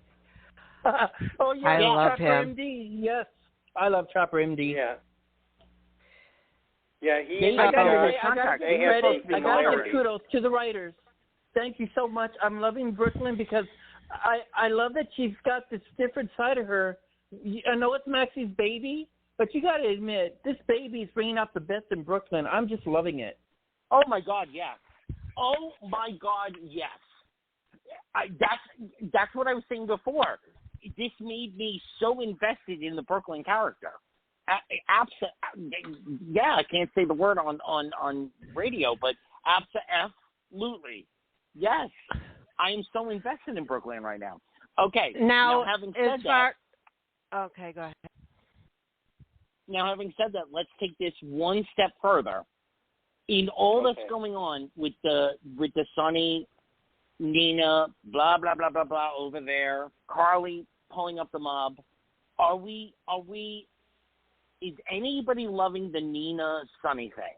Oh, yeah. I love Chopper him. MD. Yes. I love Chopper MD. Yeah. Yeah, he I gotta give kudos to the writers. Thank you so much. I'm loving Brooklyn because I love that she's got this different side of her. I know it's Maxie's baby, but you got to admit, this baby is bringing out the best in Brooklyn. I'm just loving it. Oh, my God, yes. Oh, my God, yes. That's what I was saying before. This made me so invested in the Brooklyn character. I can't say the word on radio, but absolutely. Yes. I am so invested in Brooklyn right now. Okay. Now having said that. Okay, go ahead. Now, having said that, let's take this one step further. In all that's going on with the Sonny, Nina, blah blah blah blah blah over there, Carly pulling up the mob, is anybody loving the Nina Sonny thing?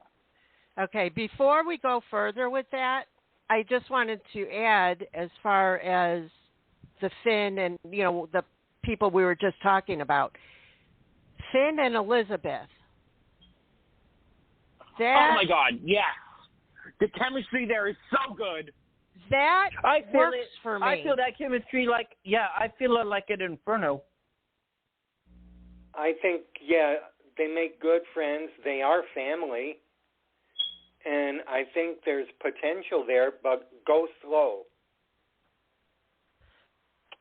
Okay, before we go further with that, I just wanted to add, as far as the Finn and the people we were just talking about, Finn and Elizabeth. Oh my God, yes. The chemistry there is so good. That works for me. I feel that chemistry I feel it like an inferno. I think, they make good friends. They are family. And I think there's potential there, but go slow.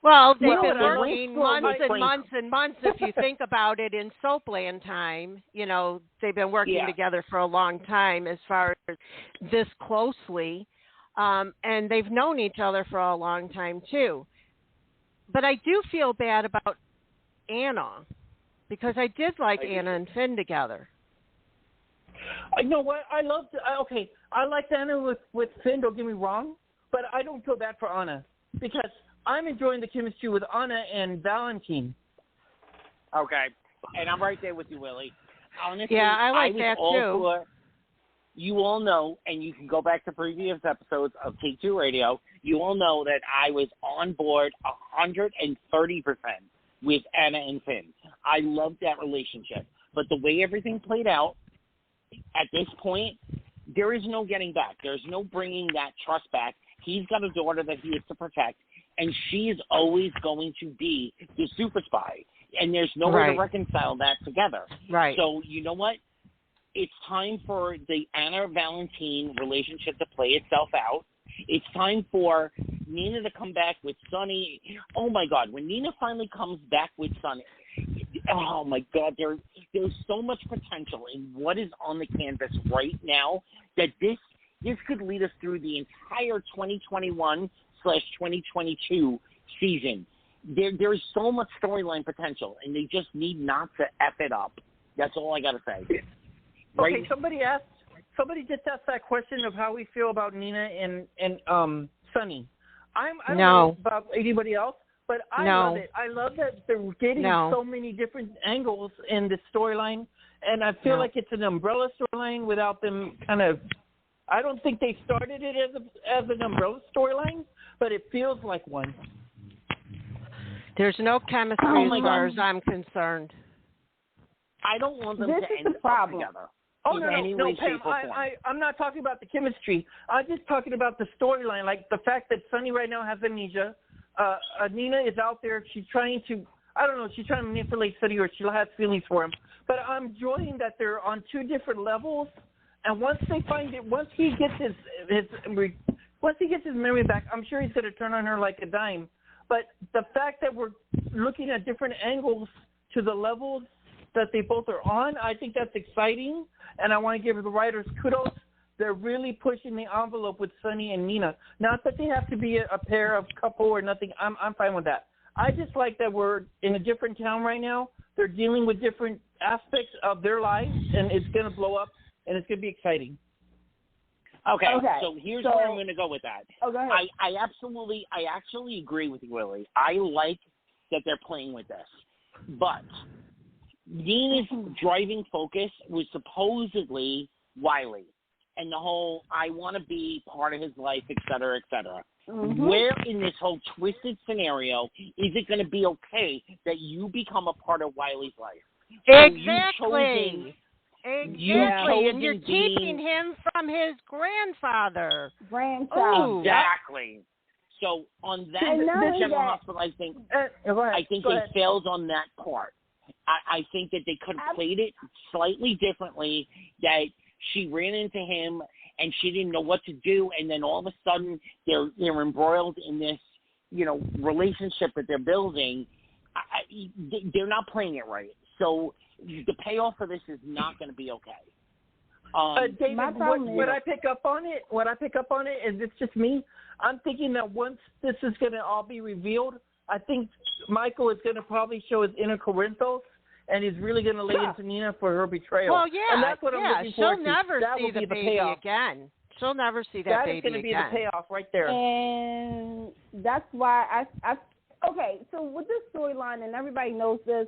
Well, they've been working months and months and months, if you think about it, in Soapland time. They've been working together for a long time as far as this closely. And they've known each other for a long time, too. But I do feel bad about Anna, because I did like Anna and Finn together. You know what? I liked Anna with Finn, don't get me wrong, but I don't feel bad for Anna, because I'm enjoying the chemistry with Anna and Valentine. Okay. And I'm right there with you, Willie. Honestly, I like that too. You all know, and you can go back to previous episodes of Take Two Radio, you all know that I was on board 130% with Anna and Finn. I loved that relationship. But the way everything played out, at this point, there is no getting back. There's no bringing that trust back. He's got a daughter that he has to protect, and she is always going to be the super spy. And there's no way to reconcile that together. Right. So, you know what? It's time for the Anna-Valentine relationship to play itself out. It's time for Nina to come back with Sonny. Oh, my God. When Nina finally comes back with Sonny, oh, my God, there's so much potential in what is on the canvas right now that this could lead us through the entire 2021/2022 season. There's so much storyline potential, and they just need not to F it up. That's all I got to say. Okay, somebody just asked that question of how we feel about Nina and Sonny. I don't know about anybody else, but I love it. I love that they're getting so many different angles in this storyline, and I feel like it's an umbrella storyline without them kind of. I don't think they started it as an umbrella storyline, but it feels like one. There's no chemistry as far as I'm concerned. I don't want them This to is end the up problem. together. Oh, in no, any no, way, Pam, shape, or form. I'm not talking about the chemistry. I'm just talking about the storyline, like the fact that Sunny right now has amnesia. Nina is out there. She's trying to, I don't know, she's trying to manipulate Sunny, or she has feelings for him. But I'm enjoying that they're on two different levels. And once they find it, once he gets his memory back, I'm sure he's going to turn on her like a dime. But the fact that we're looking at different angles to the levels that they both are on, I think that's exciting. And I want to give the writers kudos. They're really pushing the envelope with Sunny and Nina. Not that they have to be a pair of couple or nothing. I'm fine with that. I just like that we're in a different town right now. They're dealing with different aspects of their lives, and it's going to blow up, and it's going to be exciting. Okay. So here's where I'm going to go with that. Oh, go ahead. I actually agree with you, Willie. I like that they're playing with this. But Nina's driving focus was supposedly Wiley and the whole I want to be part of his life, et cetera, et cetera. Mm-hmm. Where in this whole twisted scenario is it going to be okay that you become a part of Wiley's life? Exactly. Exactly, and you're keeping him from his grandfather. Exactly. So on that General Hospital, I think they failed on that part. I think that they could have played it slightly differently, that she ran into him and she didn't know what to do, and then all of a sudden they're embroiled in this, relationship that they're building. They're not playing it right. So the payoff for this is not going to be okay. David, what I pick up on it, is it's just me. I'm thinking that once this is going to all be revealed, I think Michael is going to probably show his inner Corinthos, and he's really going to lay into Nina for her betrayal. Well, yeah, and that's what I'm looking forward to. She'll never that see the baby again. She'll never see that baby again. That is going to be the payoff right there. And that's why okay, so with this storyline, and everybody knows this,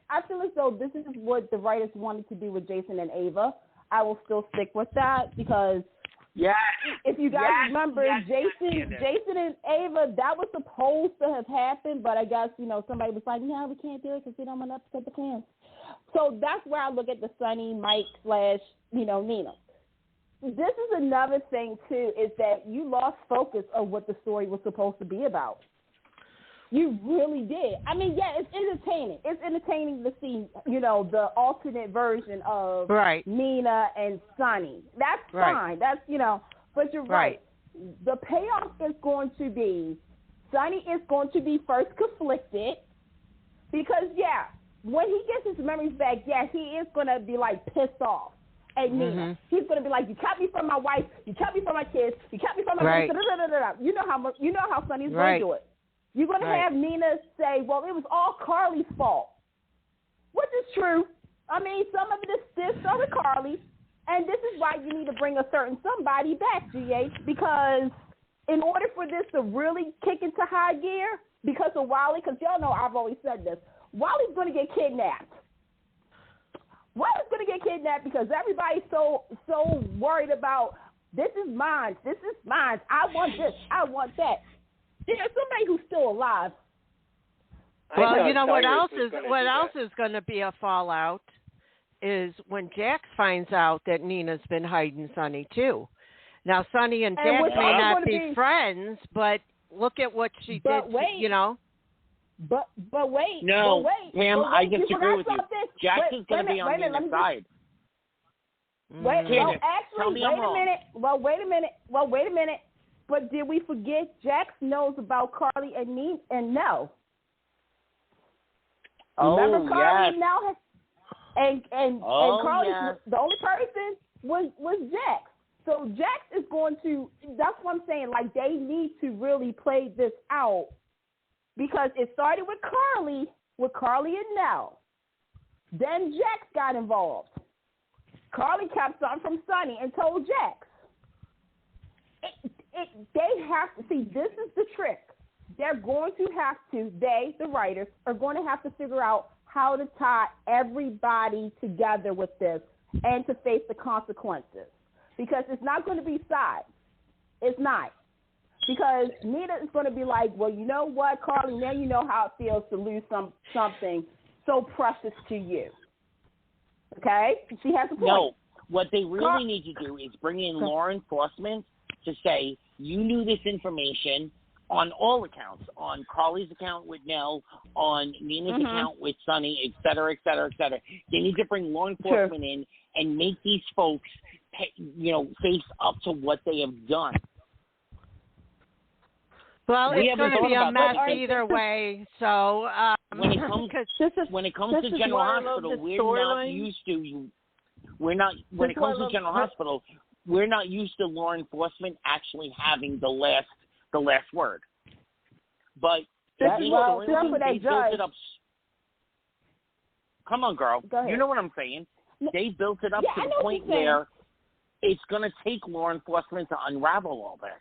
I feel as though this is what the writers wanted to do with Jason and Ava. I will still stick with that because if you guys remember, Jason and Ava, that was supposed to have happened, but I guess, somebody was like, no, we can't do it because we don't want to upset the plans. So that's where I look at the Sunny, Mike / Nina. This is another thing, too, is that you lost focus of what the story was supposed to be about. You really did. I mean, it's entertaining. It's entertaining to see, the alternate version of Nina and Sunny. That's fine. That's, but you're right. The payoff is going to be, Sunny is going to be first conflicted because, when he gets his memories back, he is going to be, pissed off at Nina. He's going to be like, you kept me from my wife, you kept me from my kids, you kept me from my You know how Sunny's going to do it. You're going to have Nina say, well, it was all Carly's fault, which is true. I mean, some of it is still with Carly, and this is why you need to bring a certain somebody back, GH, because in order for this to really kick into high gear, because of Wiley, because y'all know I've always said this, Wiley's going to get kidnapped. Wiley's going to get kidnapped because everybody's so worried about, this is mine, I want this, I want that. There's somebody who's still alive. Well, what else is going to be a fallout is when Jax finds out that Nina's been hiding Sunny too. Now, Sunny and Jax may not be friends, but look at what she did. But wait. No, Pam, I disagree with you. Jax is going to be on Nina's side. Wait a minute. But did we forget Jax knows about Carly and Nell? Remember Carly and Nell and Carly, the only person was Jax. So Jax is going to, that's what I'm saying, they need to really play this out because it started with Carly and Nell. Then Jax got involved. Carly kept something from Sunny and told Jax. They have to see, this is the trick. They're going to have to, the writers, are going to have to figure out how to tie everybody together with this and to face the consequences. Because it's not going to be sides. It's not. Because Nina is going to be like, well, you know what, Carly, now you know how it feels to lose something so precious to you. Okay? She has a point. No, what they really need to do is bring in law enforcement to say, you knew this information on all accounts, on Carly's account with Nell, on Nina's account with Sonny, et cetera, et cetera, et cetera. They need to bring law enforcement in and make these folks, face up to what they have done. Well, it's going to be a mess either way. So when it comes to General Hospital, we're not used to law enforcement actually having the last word. But they built it up. Come on, girl. You know what I'm saying? They built it up to the point where it's going to take law enforcement to unravel all this.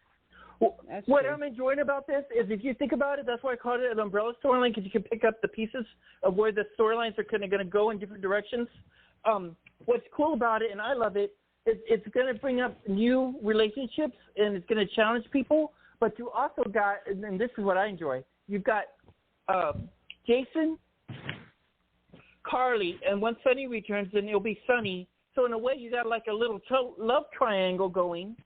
What I'm enjoying about this is, if you think about it, that's why I called it an umbrella storyline, because you can pick up the pieces of where the storylines are kind of going to go in different directions. What's cool about it, and I love it, is it's going to bring up new relationships, and it's going to challenge people. But you also got, and this is what I enjoy, you've got Jason, Carly, and when Sonny returns, then it'll be Sonny. So in a way, you got like a little love triangle going.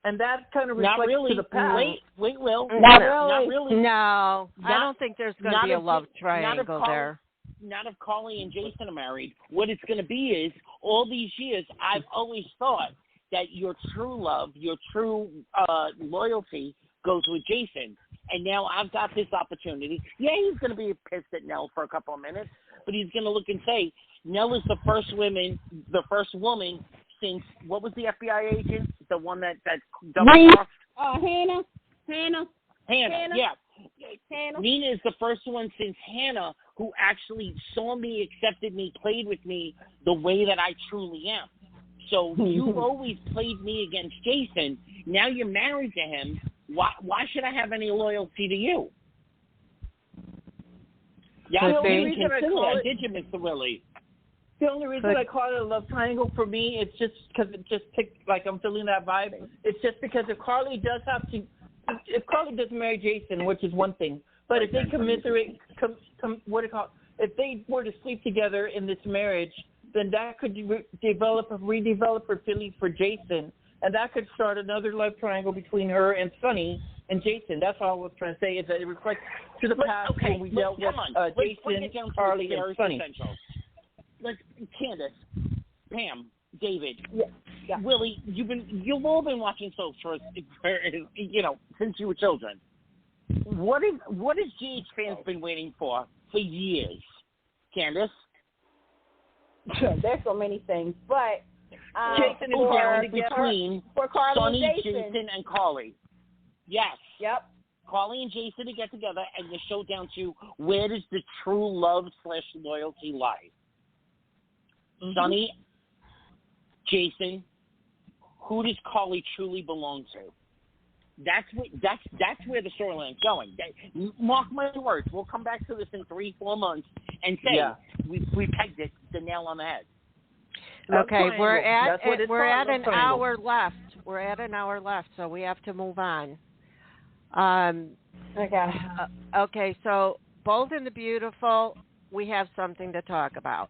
And that kind of reflects to the past. Wait, Will. Not really. No, I don't think there's going to be a love triangle there. Not if Carly and Jason are married. What it's going to be is, all these years, I've always thought that your true love, your true loyalty goes with Jason. And now I've got this opportunity. Yeah, he's going to be pissed at Nell for a couple of minutes, but he's going to look and say, Nell is the first woman since, what was the FBI agent? The one that double-crossed? Hannah, yeah. Hannah. Nina is the first one since Hannah who actually saw me, accepted me, played with me the way that I truly am. So you've always played me against Jason. Now you're married to him. Why should I have any loyalty to you? Yeah, the only reason I call it, did you, Mr. Willie? The only reason I call it a love triangle for me, it's just because it just picked, like, I'm feeling that vibe. It's just because if Carly does marry Jason, which is one thing, but if they if they were to sleep together in this marriage, then that could redevelop her feelings for Jason, and that could start another love triangle between her and Sonny and Jason. That's all I was trying to say, is that it reflects to the past when we dealt with Jason, Carly, and Sonny. Candice, Pam, David, yeah. Willie, you've all been watching soaps for since you were children. What has GH fans been waiting for years? Candice? There's so many things, but Jason is down between Sonny, Jason, and Carly. Yes. Yep. Carly and Jason to get together and the show down to, where does the true love/loyalty lie? Sonny, Jason, who does Carly truly belong to? That's where the storyline's going. Mark my words. We'll come back to this in 3-4 months and say we pegged it, the nail on the head. Okay, we're at an hour left. We're at an hour left, so we have to move on. Okay, so Bold and the Beautiful, we have something to talk about.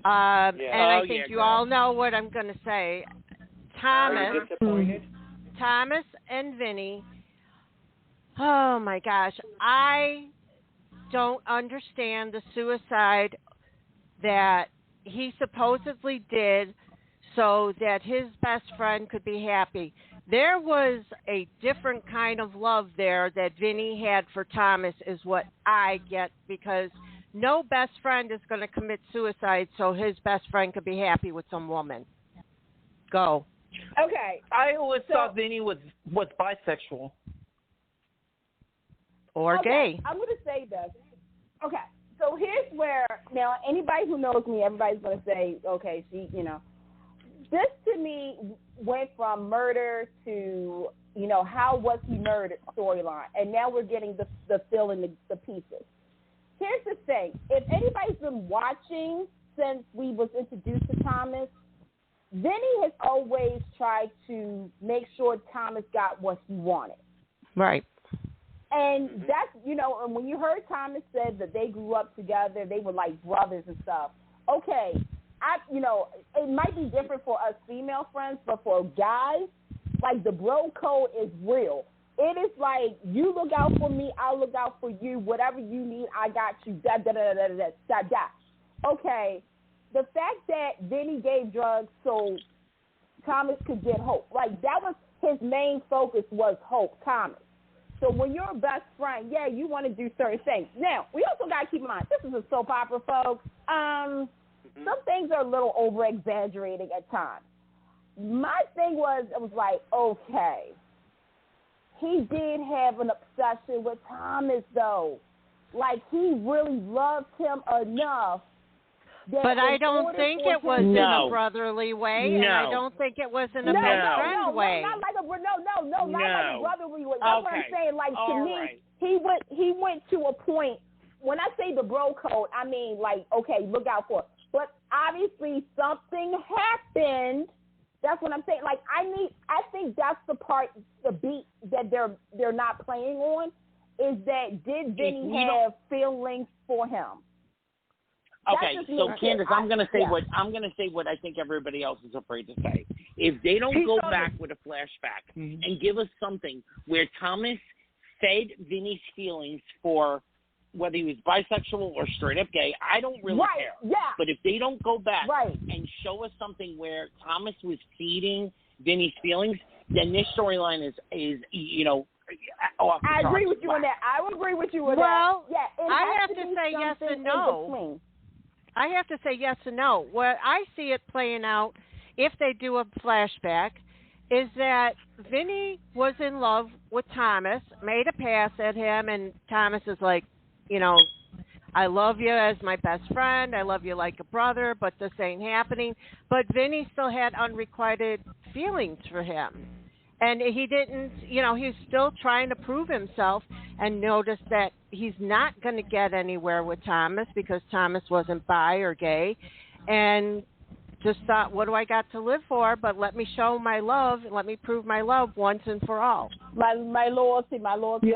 And I think you all know what I'm going to say. Thomas and Vinny, oh my gosh, I don't understand the suicide that he supposedly did so that his best friend could be happy. There was a different kind of love there that Vinny had for Thomas, is what I get, because no best friend is going to commit suicide so his best friend could be happy with some woman. Go. Okay. I always thought Vinny was bisexual. Or gay. I'm going to say this. Okay. So here's where, now anybody who knows me, everybody's going to say, okay, this to me went from murder to, how was he murdered storyline. And now we're getting the fill in the pieces. Here's the thing. If anybody's been watching since we was introduced to Thomas, Vinny has always tried to make sure Thomas got what he wanted. Right. And that's, and when you heard Thomas said that they grew up together, they were like brothers and stuff. Okay, it might be different for us female friends, but for guys, like the bro code is real. It is like, you look out for me, I'll look out for you. Whatever you need, I got you. Da da da da da da da. Okay, the fact that Vinny gave drugs so Thomas could get Hope, like that was his main focus, was Hope, Thomas. So when you're a best friend, yeah, you want to do certain things. Now, we also got to keep in mind, this is a soap opera, folks. Some things are a little over-exaggerating at times. My thing was, it was like, okay, he did have an obsession with Thomas, though. Like, he really loved him enough. But I don't think it was in a brotherly way, and I don't think it was in a best friend way. Not like a brotherly way. That's what I'm saying. Like, to me, he went to a point. When I say the bro code, I mean, like, okay, look out for it. But obviously something happened. That's what I'm saying. Like, I think that's the part, the beat that they're not playing on, is that did Vinny have feelings for him? Okay, so Candice, I'm gonna say what I think everybody else is afraid to say. If they don't go back with a flashback and give us something where Thomas fed Vinny's feelings for whether he was bisexual or straight up gay, I don't really care. Yeah. But if they don't go back and show us something where Thomas was feeding Vinny's feelings, then this storyline is off the I agree charts. with you on that. I would agree with you on that. Well, Yeah, I have to say yes and no. I have to say yes and no. What I see it playing out, if they do a flashback, is that Vinny was in love with Thomas, made a pass at him, and Thomas is like, I love you as my best friend, I love you like a brother, but this ain't happening. But Vinny still had unrequited feelings for him. And he didn't, he's still trying to prove himself, and noticed that he's not going to get anywhere with Thomas because Thomas wasn't bi or gay, and just thought, what do I got to live for? But let me show my love, let me prove my love once and for all. My loyalty, my love to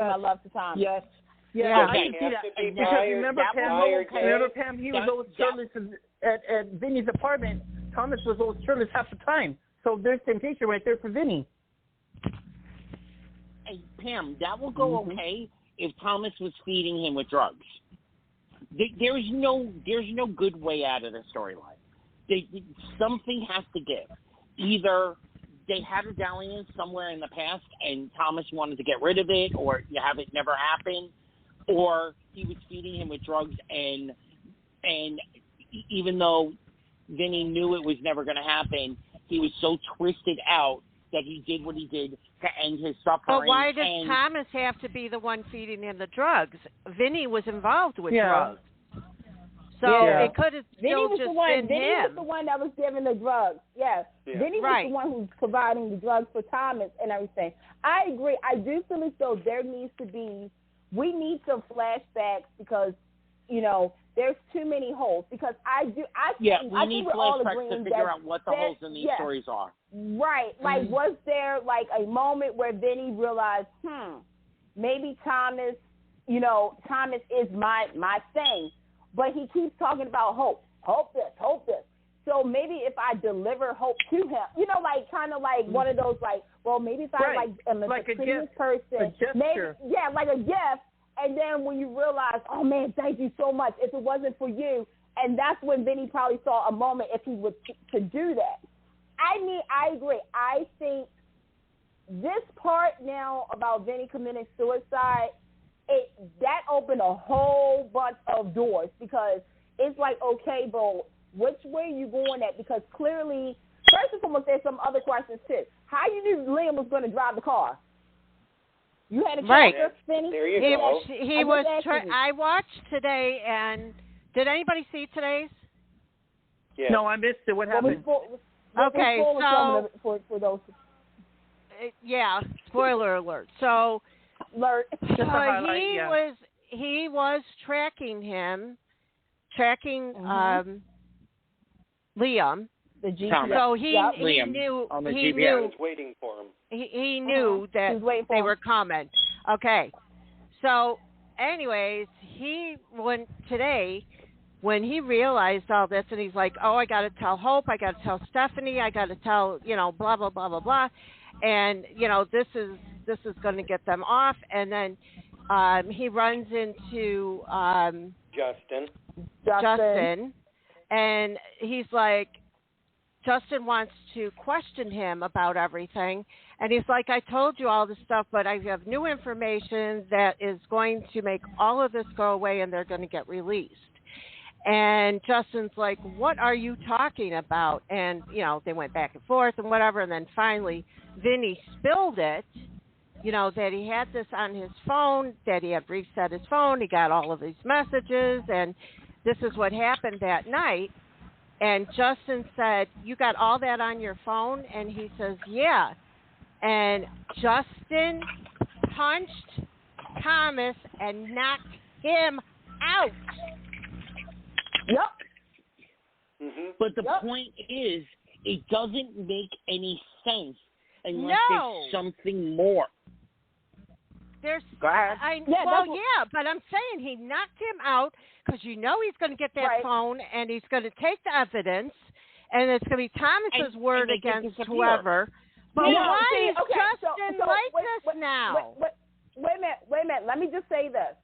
Thomas. Yes. Yeah, Yeah. I can see that. Because remember, Pam, he was always shirtless at Vinny's apartment. Thomas was always shirtless half the time. So there's temptation right there for Vinny. Hey, Pam, that will go okay if Thomas was feeding him with drugs. There's no good way out of the storyline. Something has to give. Either they had a dalliance somewhere in the past and Thomas wanted to get rid of it, or you have it never happen, or he was feeding him with drugs and even though Vinny knew it was never going to happen, he was so twisted out that he did what he did to end his suffering. But why does Thomas have to be the one feeding him the drugs? Vinny was involved with drugs. So it could have still just been Vinny him. was the one that was giving the drugs. Yes. Vinny was the one who's providing the drugs for Thomas and everything. I agree. I do feel as though we need some flashbacks because, there's too many holes. Because I think we're all agreeing to figure out what the holes in these stories are. Right. Like, was there like a moment where Vinny realized, maybe Thomas, Thomas is my thing. But he keeps talking about hope this. So maybe if I deliver hope to him, kind of like one of those, like, well, maybe if I am a previous person, like a gift. And then when you realize, oh man, thank you so much. If it wasn't for you, and that's when Vinny probably saw a moment if he would to do that. I agree. I think this part now about Vinny committing suicide, that opened a whole bunch of doors because it's like, okay, but which way are you going at? Because clearly, first and foremost, there's some other questions too. How you knew Liam was going to drive the car? You had a checker, Vinny? There you go. He was. I watched today, and did anybody see today's? Yeah. No, I missed it. What happened? Okay, so for those. Spoiler alert. So. He was tracking Liam. The GPS. So he Liam knew on the he GPS. knew was waiting for him. he knew that they were coming. Okay. So, anyways, when he realized all this, and he's like, oh, I got to tell Hope, I got to tell Stephanie, I got to tell, blah, blah, blah, blah, blah. And, this is going to get them off. And then he runs into Justin. And he's like, Justin wants to question him about everything. And he's like, I told you all this stuff, but I have new information that is going to make all of this go away, and they're going to get released. And Justin's like, what are you talking about? And, they went back and forth and whatever. And then finally, Vinny spilled it, that he had this on his phone, that he had reset his phone. He got all of these messages. And this is what happened that night. And Justin said, you got all that on your phone? And he says, yeah. And Justin punched Thomas and knocked him out. Yep. Mm-hmm. But the point is, it doesn't make any sense unless there's something more. Go ahead. But I'm saying he knocked him out because he's going to get that phone and he's going to take the evidence, and it's going to be Thomas's word against whoever. But why is Justin this now? Wait a minute. Let me just say this.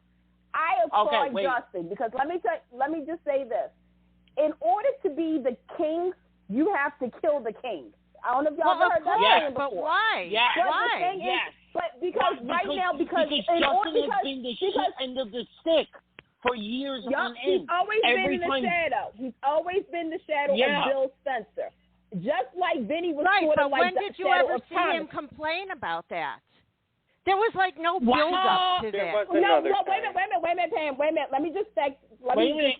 I applaud Justin because let me just say this. In order to be the king, you have to kill the king. I don't know if y'all heard that saying before. But why? Yes. Why? Because Justin has been the shit end of the stick for years on end. He's always been in the shadow. He's always been the shadow of Bill Spencer. Just like Vinny was sort of like the shadow of Thomas. When did you ever see him complain about that? There was no build up to that. Wait a minute, Pam. Wait a minute. Let me just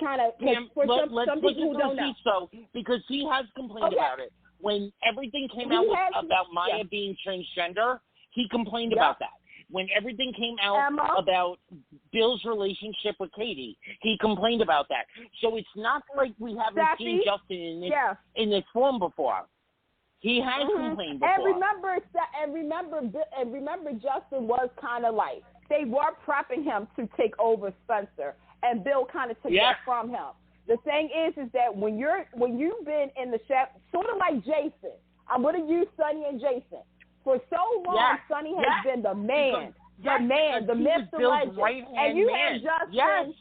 kind of for some people who don't know. So, because he has complained about it. When everything came out about Maya being transgender, he complained about that. When everything came out about Bill's relationship with Katie, he complained about that. So it's not like we haven't seen Justin in this form before. He has complained before. And remember, Justin was kind of like, they were prepping him to take over Spencer, and Bill kind of took that from him. The thing is that when you've been in the chef, sort of like Jason, I'm going to use Sonny and Jason. For so long, Sonny has been the man, the myth, the legend. And you have Justin,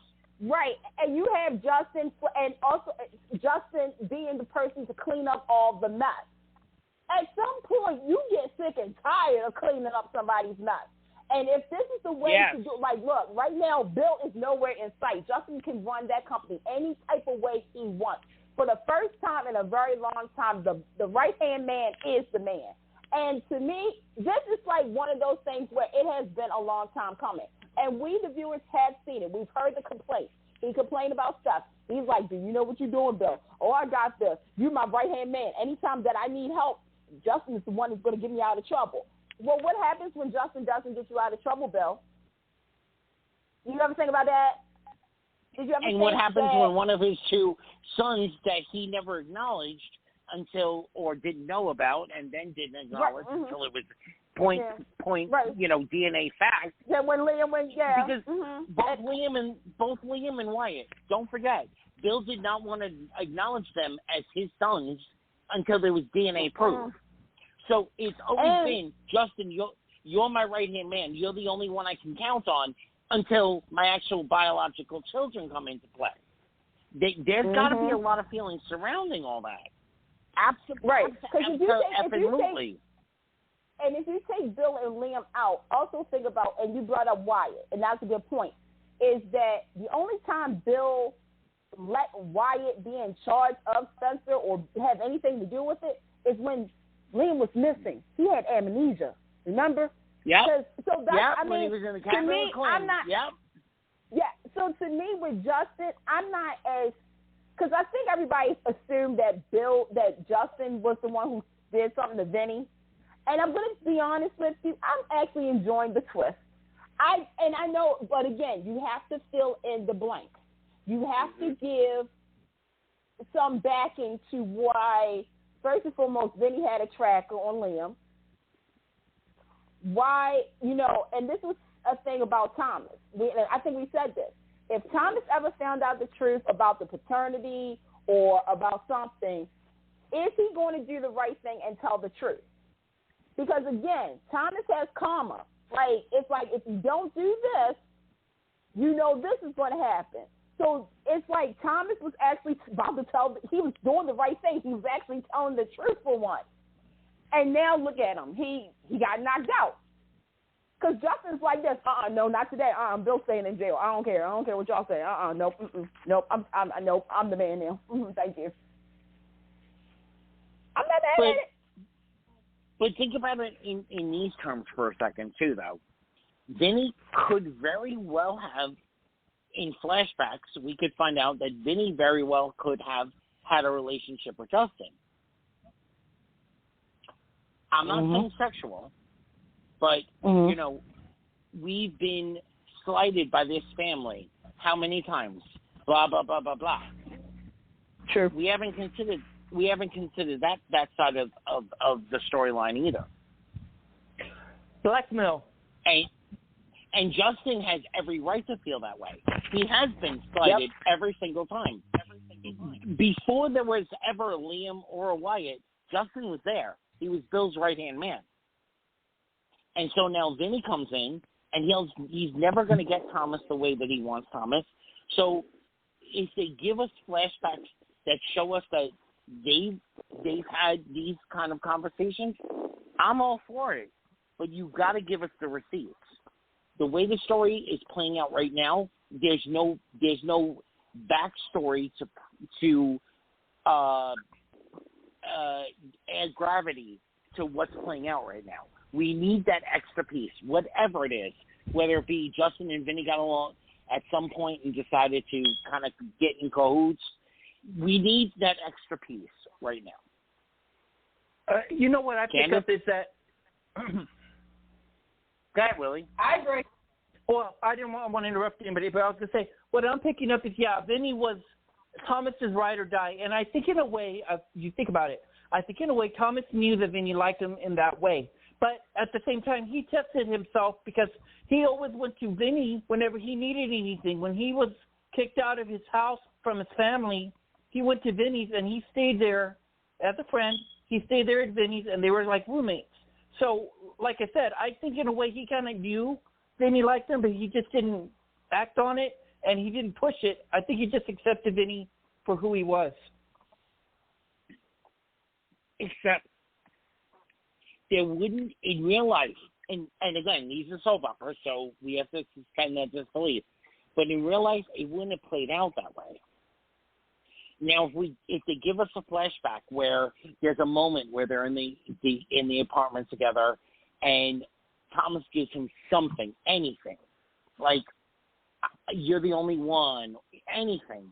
and you have Justin, and also Justin being the person to clean up all the mess. At some point, you get sick and tired of cleaning up somebody's mess. And if this is the way to do it, look, right now, Bill is nowhere in sight. Justin can run that company any type of way he wants. For the first time in a very long time, the right-hand man is the man. And to me, this is like one of those things where it has been a long time coming. And we, the viewers, have seen it. We've heard the complaints. He complained about stuff. He's like, do you know what you're doing, Bill? Oh, I got this. You're my right-hand man. Anytime that I need help, Justin is the one who's going to get me out of trouble. Well, what happens when Justin doesn't get you out of trouble, Bill? You ever think about that? Did you ever and what happens when one of his two sons that he never acknowledged or didn't know about and then didn't acknowledge until it was point, DNA fact. Yeah, when Liam went, because both Liam and Wyatt, don't forget, Bill did not want to acknowledge them as his sons until there was DNA proof. So it's always been, Justin, you're my right-hand man. You're the only one I can count on until my actual biological children come into play. There's got to be a lot of feelings surrounding all that. Absolutely. Right. Absolutely. And if you take Bill and Liam out, also think about, and you brought up Wyatt, and that's a good point, is that the only time Bill let Wyatt be in charge of Spencer or have anything to do with it is when Liam was missing. He had amnesia. Remember? Yeah. So that's, when he was in the capital claim. So to me, with Justin, I'm not as, because I think everybody assumed that Justin was the one who did something to Vinny. And I'm going to be honest with you, I'm actually enjoying the twist. I know, but again, you have to fill in the blank. You have to give some backing to why, first and foremost, Vinny had a tracker on Liam. Why, and this was a thing about Thomas. I think we said this. If Thomas ever found out the truth about the paternity or about something, is he going to do the right thing and tell the truth? Because, again, Thomas has karma. Like, it's like if you don't do this, you know this is going to happen. So it's like Thomas was actually about to he was doing the right thing. He was actually telling the truth for once. And now look at him. He got knocked out. Because Justin's like this. No, not today. Bill's staying in jail. I don't care. I don't care what y'all say. Nope. Nope. Nope. I'm the man now. Thank you. I'm not mad at it. But think about it in these terms for a second, too, though. Vinny could very well have, in flashbacks, we could find out that Vinny very well could have had a relationship with Justin. I'm not saying sexual, but, you know, we've been slighted by this family how many times? Blah, blah, blah, blah, blah. Sure. We haven't considered that side of the storyline either. Blackmail. And Justin has every right to feel that way. He has been slighted every single time. Before there was ever a Liam or a Wyatt, Justin was there. He was Bill's right-hand man. And so now Vinny comes in, and he's never going to get Thomas the way that he wants Thomas. So if they give us flashbacks that show us that they've had these kind of conversations, I'm all for it. But you've got to give us the receipts. The way the story is playing out right now, there's no backstory to add gravity to what's playing out right now. We need that extra piece, whatever it is, whether it be Justin and Vinny got along at some point and decided to kind of get in cahoots. We need that extra piece right now. You know what I pick up is that... Go ahead, Willie. I agree. Well, I didn't want to interrupt anybody, but I was going to say, what I'm picking up is, Vinny was Thomas's ride or die. And I think in a way, you think about it, I think in a way Thomas knew that Vinny liked him in that way. But at the same time, he tested himself because he always went to Vinny whenever he needed anything. When he was kicked out of his house from his family, he went to Vinny's and he stayed there as a friend. He stayed there at Vinny's and they were like roommates. So, like I said, I think in a way he kind of knew Vinny liked him, but he just didn't act on it and he didn't push it. I think he just accepted Vinny for who he was. Except there wouldn't, in real life, and again, these are soap operas, so we have to suspend that disbelief. But in real life, it wouldn't have played out that way. Now, if they give us a flashback where there's a moment where they're in the apartment together, and Thomas gives him something, anything, like you're the only one, anything,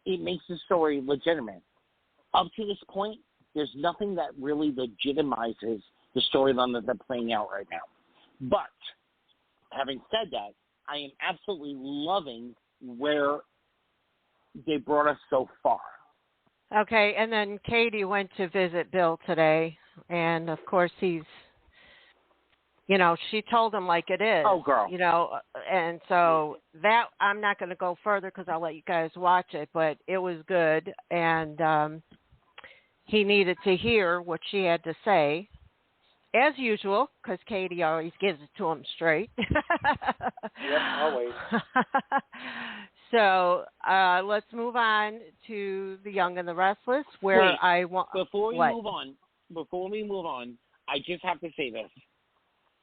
it makes the story legitimate. Up to this point, there's nothing that really legitimizes the storyline that they're playing out right now. But having said that, I am absolutely loving where they brought us so far. Okay, and then Katie went to visit Bill today, and of course he's, she told him like it is. Oh, girl. And so that, I'm not going to go further because I'll let you guys watch it, but it was good, and he needed to hear what she had to say, as usual, because Katie always gives it to him straight. Yep, always. So let's move on to The Young and the Restless, where Wait, I want. Before we move on, I just have to say this.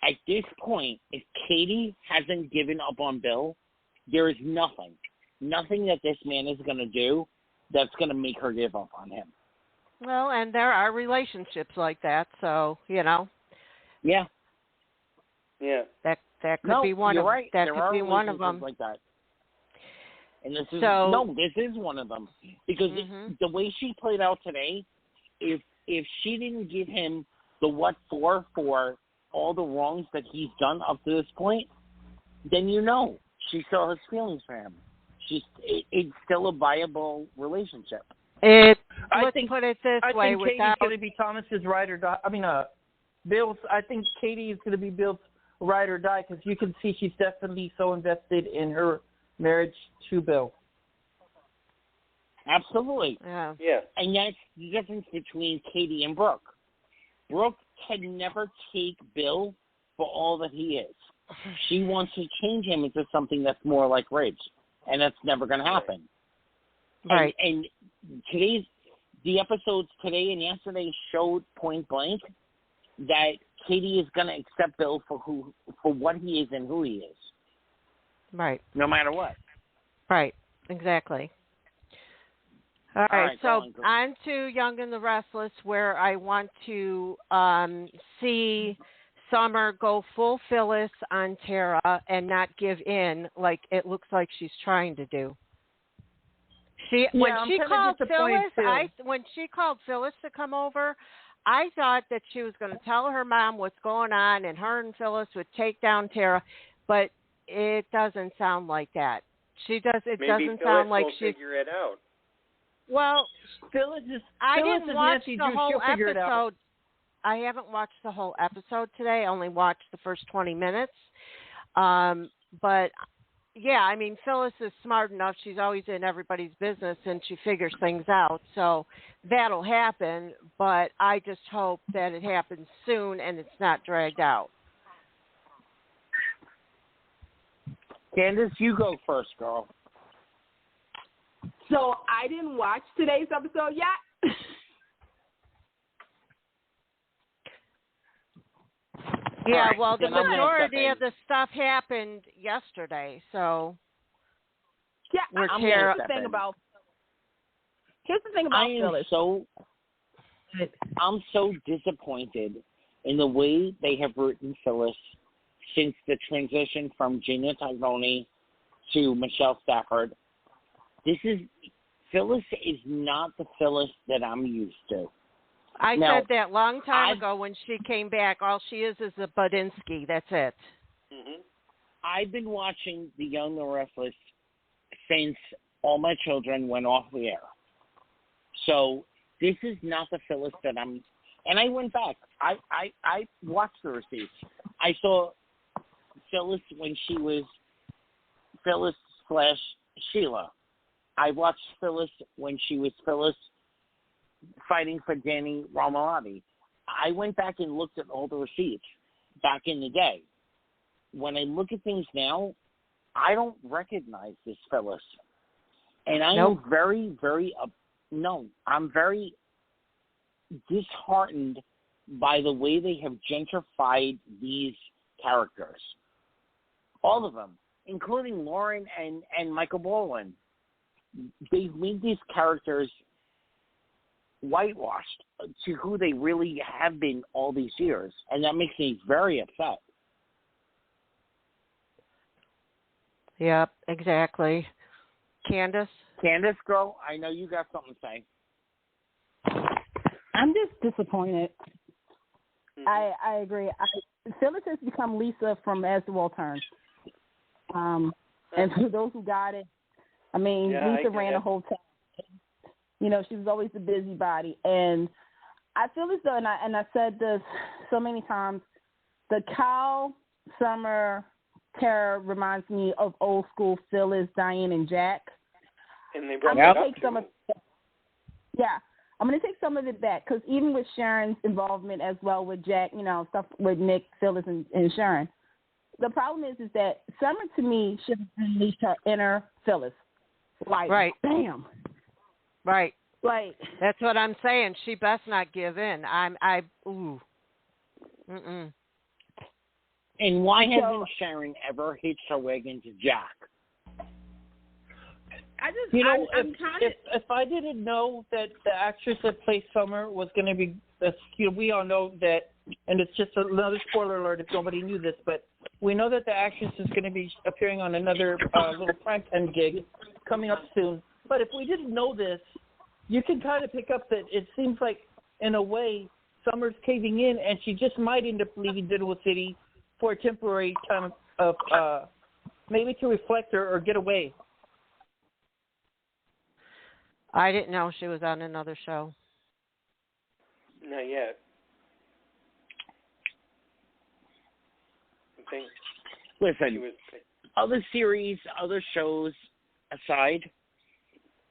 At this point, if Katie hasn't given up on Bill, there is nothing that this man is going to do that's going to make her give up on him. Well, and there are relationships like that, so Yeah. Yeah. That could be one of right. that there could be one of them. Like that. And this is this is one of them because the way she played out today, if she didn't give him the what for all the wrongs that he's done up to this point, then she still has feelings for him. It's still a viable relationship. Let's think, put it this way. I think Katie's going to be Thomas's ride or die. Bill's. I think Katie is going to be Bill's ride or die because you can see she's definitely so invested in her marriage to Bill. Absolutely. Yeah. Yeah. And that's the difference between Katie and Brooke. Brooke can never take Bill for all that he is. She wants to change him into something that's more like Ridge, and that's never going to happen. Right. And the episodes today and yesterday showed point blank that Katie is going to accept Bill for what he is and who he is. Right. No matter what. Right. Exactly. All right, so on to Young and the Restless, where I want to see Summer go full Phyllis on Tara and not give in like it looks like she's trying to do. When she called Phyllis to come over, I thought that she was going to tell her mom what's going on and her and Phyllis would take down Tara, but it doesn't sound like that. Maybe doesn't Phyllis sound like will she figure it out. Well, I didn't watch the whole episode. I haven't watched the whole episode today. I only watched the first 20 minutes. But, yeah, I mean, Phyllis is smart enough. She's always in everybody's business, and she figures things out. So that'll happen, but I just hope that it happens soon and it's not dragged out. Candice, you go first, girl. So I didn't watch today's episode yet. Yeah, well, the majority of the stuff happened yesterday, so. Yeah, here's the thing about Phyllis. I'm so disappointed in the way they have written Phyllis since the transition from Gina Tyrone to Michelle Stafford. Phyllis is not the Phyllis that I'm used to. I said that long time ago when she came back. All she is a Budinsky. That's it. Mm-hmm. I've been watching The Young and Restless since all my children went off the air. So this is not the Phyllis that I'm. And I went back. I watched the receipts. I saw Phyllis when she was Phyllis/Sheila. I watched Phyllis when she was Phyllis fighting for Danny Romalotti. I went back and looked at all the receipts back in the day. When I look at things now, I don't recognize this Phyllis. And I'm very, very, I'm very disheartened by the way they have gentrified these characters. All of them, including Lauren and Michael Baldwin. They've made these characters whitewashed to who they really have been all these years, and that makes me very upset. Yep, exactly. Candice, girl, I know you got something to say. I'm just disappointed. I agree. Phyllis has become Lisa from As the World Turns. And for those who got it, I mean, Lisa ran a hotel. You know, she was always the busybody. And I feel as though, and I said this so many times, the Kyle, Summer, Tara reminds me of old school Phyllis, Diane, and Jack. And they brought I'm going to take some of I'm going to take some of it back, because even with Sharon's involvement as well with Jack, you know, stuff with Nick, Phyllis, and Sharon, the problem is that Summer, to me, should have released her inner Phyllis. Like, bam. Right. Like, that's what I'm saying. She best not give in. Mm-mm. And why hasn't Sharon ever hitched her wagon to Jack? If I didn't know that the actress that plays Summer was going to be, we all know that, and it's just another spoiler alert if nobody knew this, but we know that the actress is going to be appearing on another little primetime gig coming up soon. But if we didn't know this, you can kind of pick up that it seems like, in a way, Summer's caving in, and she just might end up leaving Dinwood City for a temporary time of maybe to reflect or get away. I didn't know she was on another show. Not yet. think Listen, other series, other shows aside,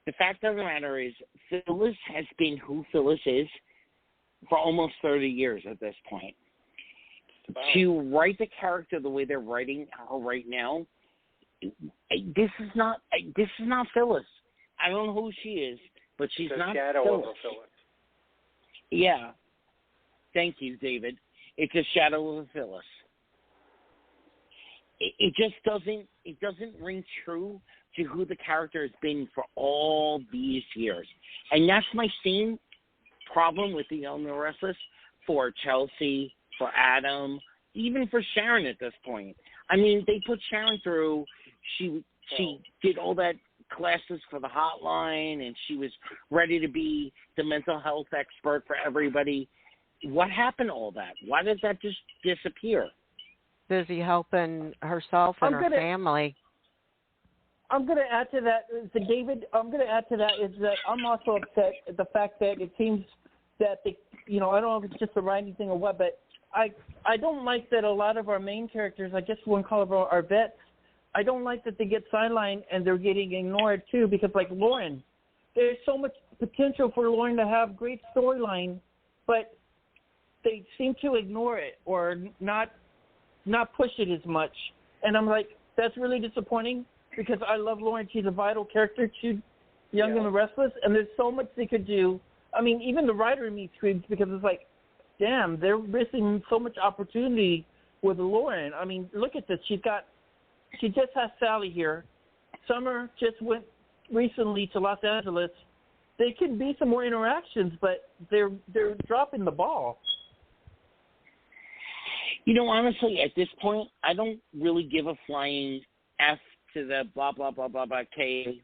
the fact of the matter is Phyllis has been who Phyllis is for almost 30 years at this point. Wow. To write the character the way they're writing her right now, this is not Phyllis. I don't know who she is, but she's not shadow Phyllis. Of a Phyllis. Yeah. Thank you, David. It's a shadow of a Phyllis. It just doesn't ring true to who the character has been for all these years. And that's my same problem with The Young and the Restless for Chelsea, for Adam, even for Sharon at this point. I mean, they put Sharon through, she did all that classes for the hotline, and she was ready to be the mental health expert for everybody. What happened to all that? Why did that just disappear? Busy helping herself and her family. I'm going to add to that, David. I'm going to add to that is that I'm also upset at the fact that it seems that I don't know if it's just a writing thing or what, but I don't like that a lot of our main characters, I guess one call them our vets, I don't like that they get sidelined and they're getting ignored too, because like Lauren, there's so much potential for Lauren to have great storyline, but they seem to ignore it or not push it as much. And I'm like, that's really disappointing because I love Lauren. She's a vital character to Young and the Restless, and there's so much they could do. I mean, even the writer in me screams because it's like, damn, they're missing so much opportunity with Lauren. I mean, look at this. She just has Sally here. Summer just went recently to Los Angeles. There could be some more interactions, but they're dropping the ball. Honestly, at this point, I don't really give a flying F to the blah, blah, blah, blah, blah, K,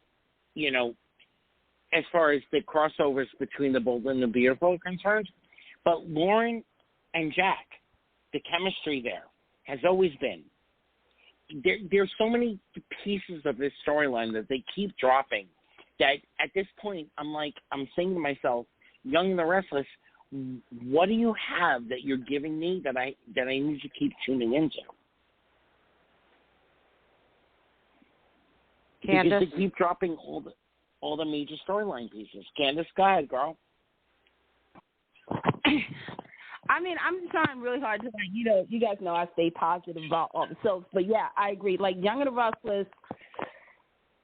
as far as the crossovers between the Bold and the Beautiful are concerned. But Lauren and Jack, the chemistry there has always been. There's so many pieces of this storyline that they keep dropping that at this point, I'm saying to myself, Young and the Restless, what do you have that you're giving me that I need to keep tuning into? Candice? Because they keep dropping all the major storyline pieces. Candice, go ahead, girl. I mean, I'm trying really hard to, you guys know I stay positive about all the soaps, but yeah, I agree. Like, Young and the Restless,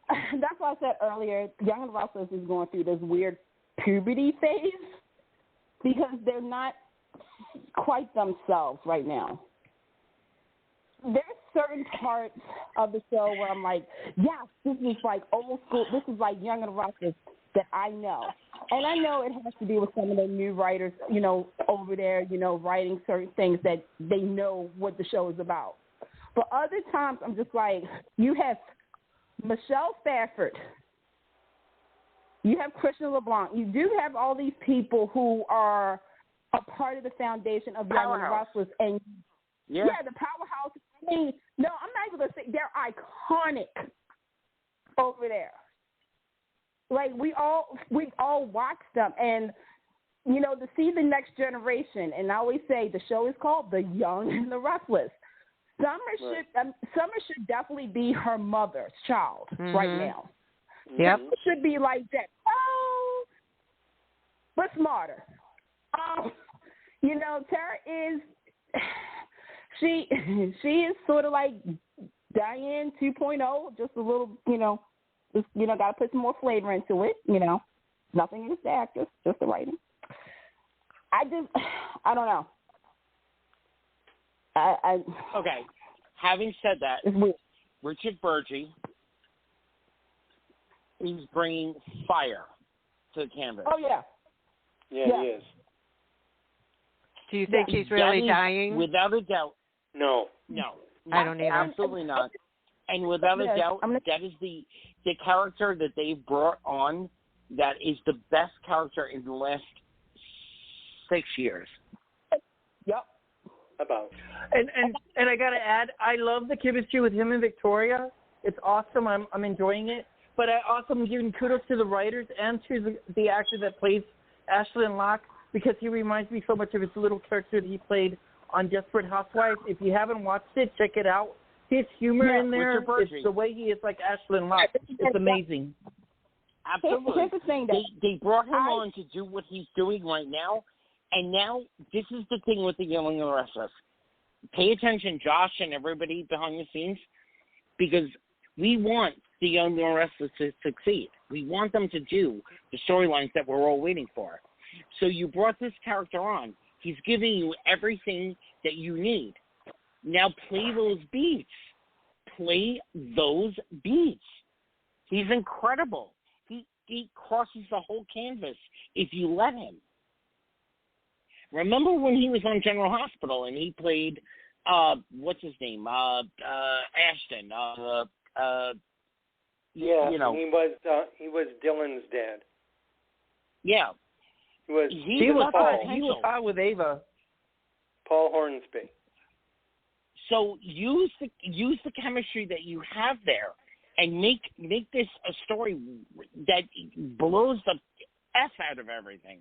that's why I said earlier, Young and the Restless is going through this weird puberty phase because they're not quite themselves right now. There's certain parts of the show where I'm like, yes, this is like old school, this is like Young and the Restless that I know. And I know it has to do with some of the new writers, over there, writing certain things that they know what the show is about. But other times I'm just like, you have Michelle Stafford, you have Christian LeBlanc, you do have all these people who are a part of the foundation of Young and the Restless. And yeah, the powerhouse. I mean, no, I'm not even going to say they're iconic over there. Like, we've all watched them, and to see the next generation. And I always say the show is called The Young and the Restless. Summer should definitely be her mother's child right now. Yep, Summer should be like that. Oh, but smarter. Tara is. She is sort of like Diane 2.0, just a little, got to put some more flavor into it, Nothing against the actress, just the writing. I don't know. Okay. Having said that, Richard Burgi is bringing fire to the canvas. Oh, yeah. Yeah, he is. Do you think he's really dying? Without a doubt. No. I don't either. Absolutely not. And without a doubt, that is the character that they've brought on that is the best character in the last 6 years. Yep. About. And I got to add, I love the chemistry with him and Victoria. It's awesome. I'm enjoying it. But I also am giving kudos to the writers and to the actor that plays Ashlyn Locke, because he reminds me so much of his little character that he played on Desperate Housewives. If you haven't watched it, check it out. His humor in there, it's the way he is like Ashlyn Locke. It's amazing. Absolutely. Here's the thing, they brought him on to do what he's doing right now, and now this is the thing with the Young and the Restless. Pay attention, Josh and everybody behind the scenes, because we want the Young and the Restless to succeed. We want them to do the storylines that we're all waiting for. So you brought this character on. He's giving you everything that you need. Now play those beats. Play those beats. He's incredible. He crosses the whole canvas if you let him. Remember when he was on General Hospital and he played, what's his name? Ashton. Yeah, you know. he was Dylan's dad. Yeah. He was hot with Ava. Paul Hornsby. So use the chemistry that you have there and make this a story that blows the F out of everything.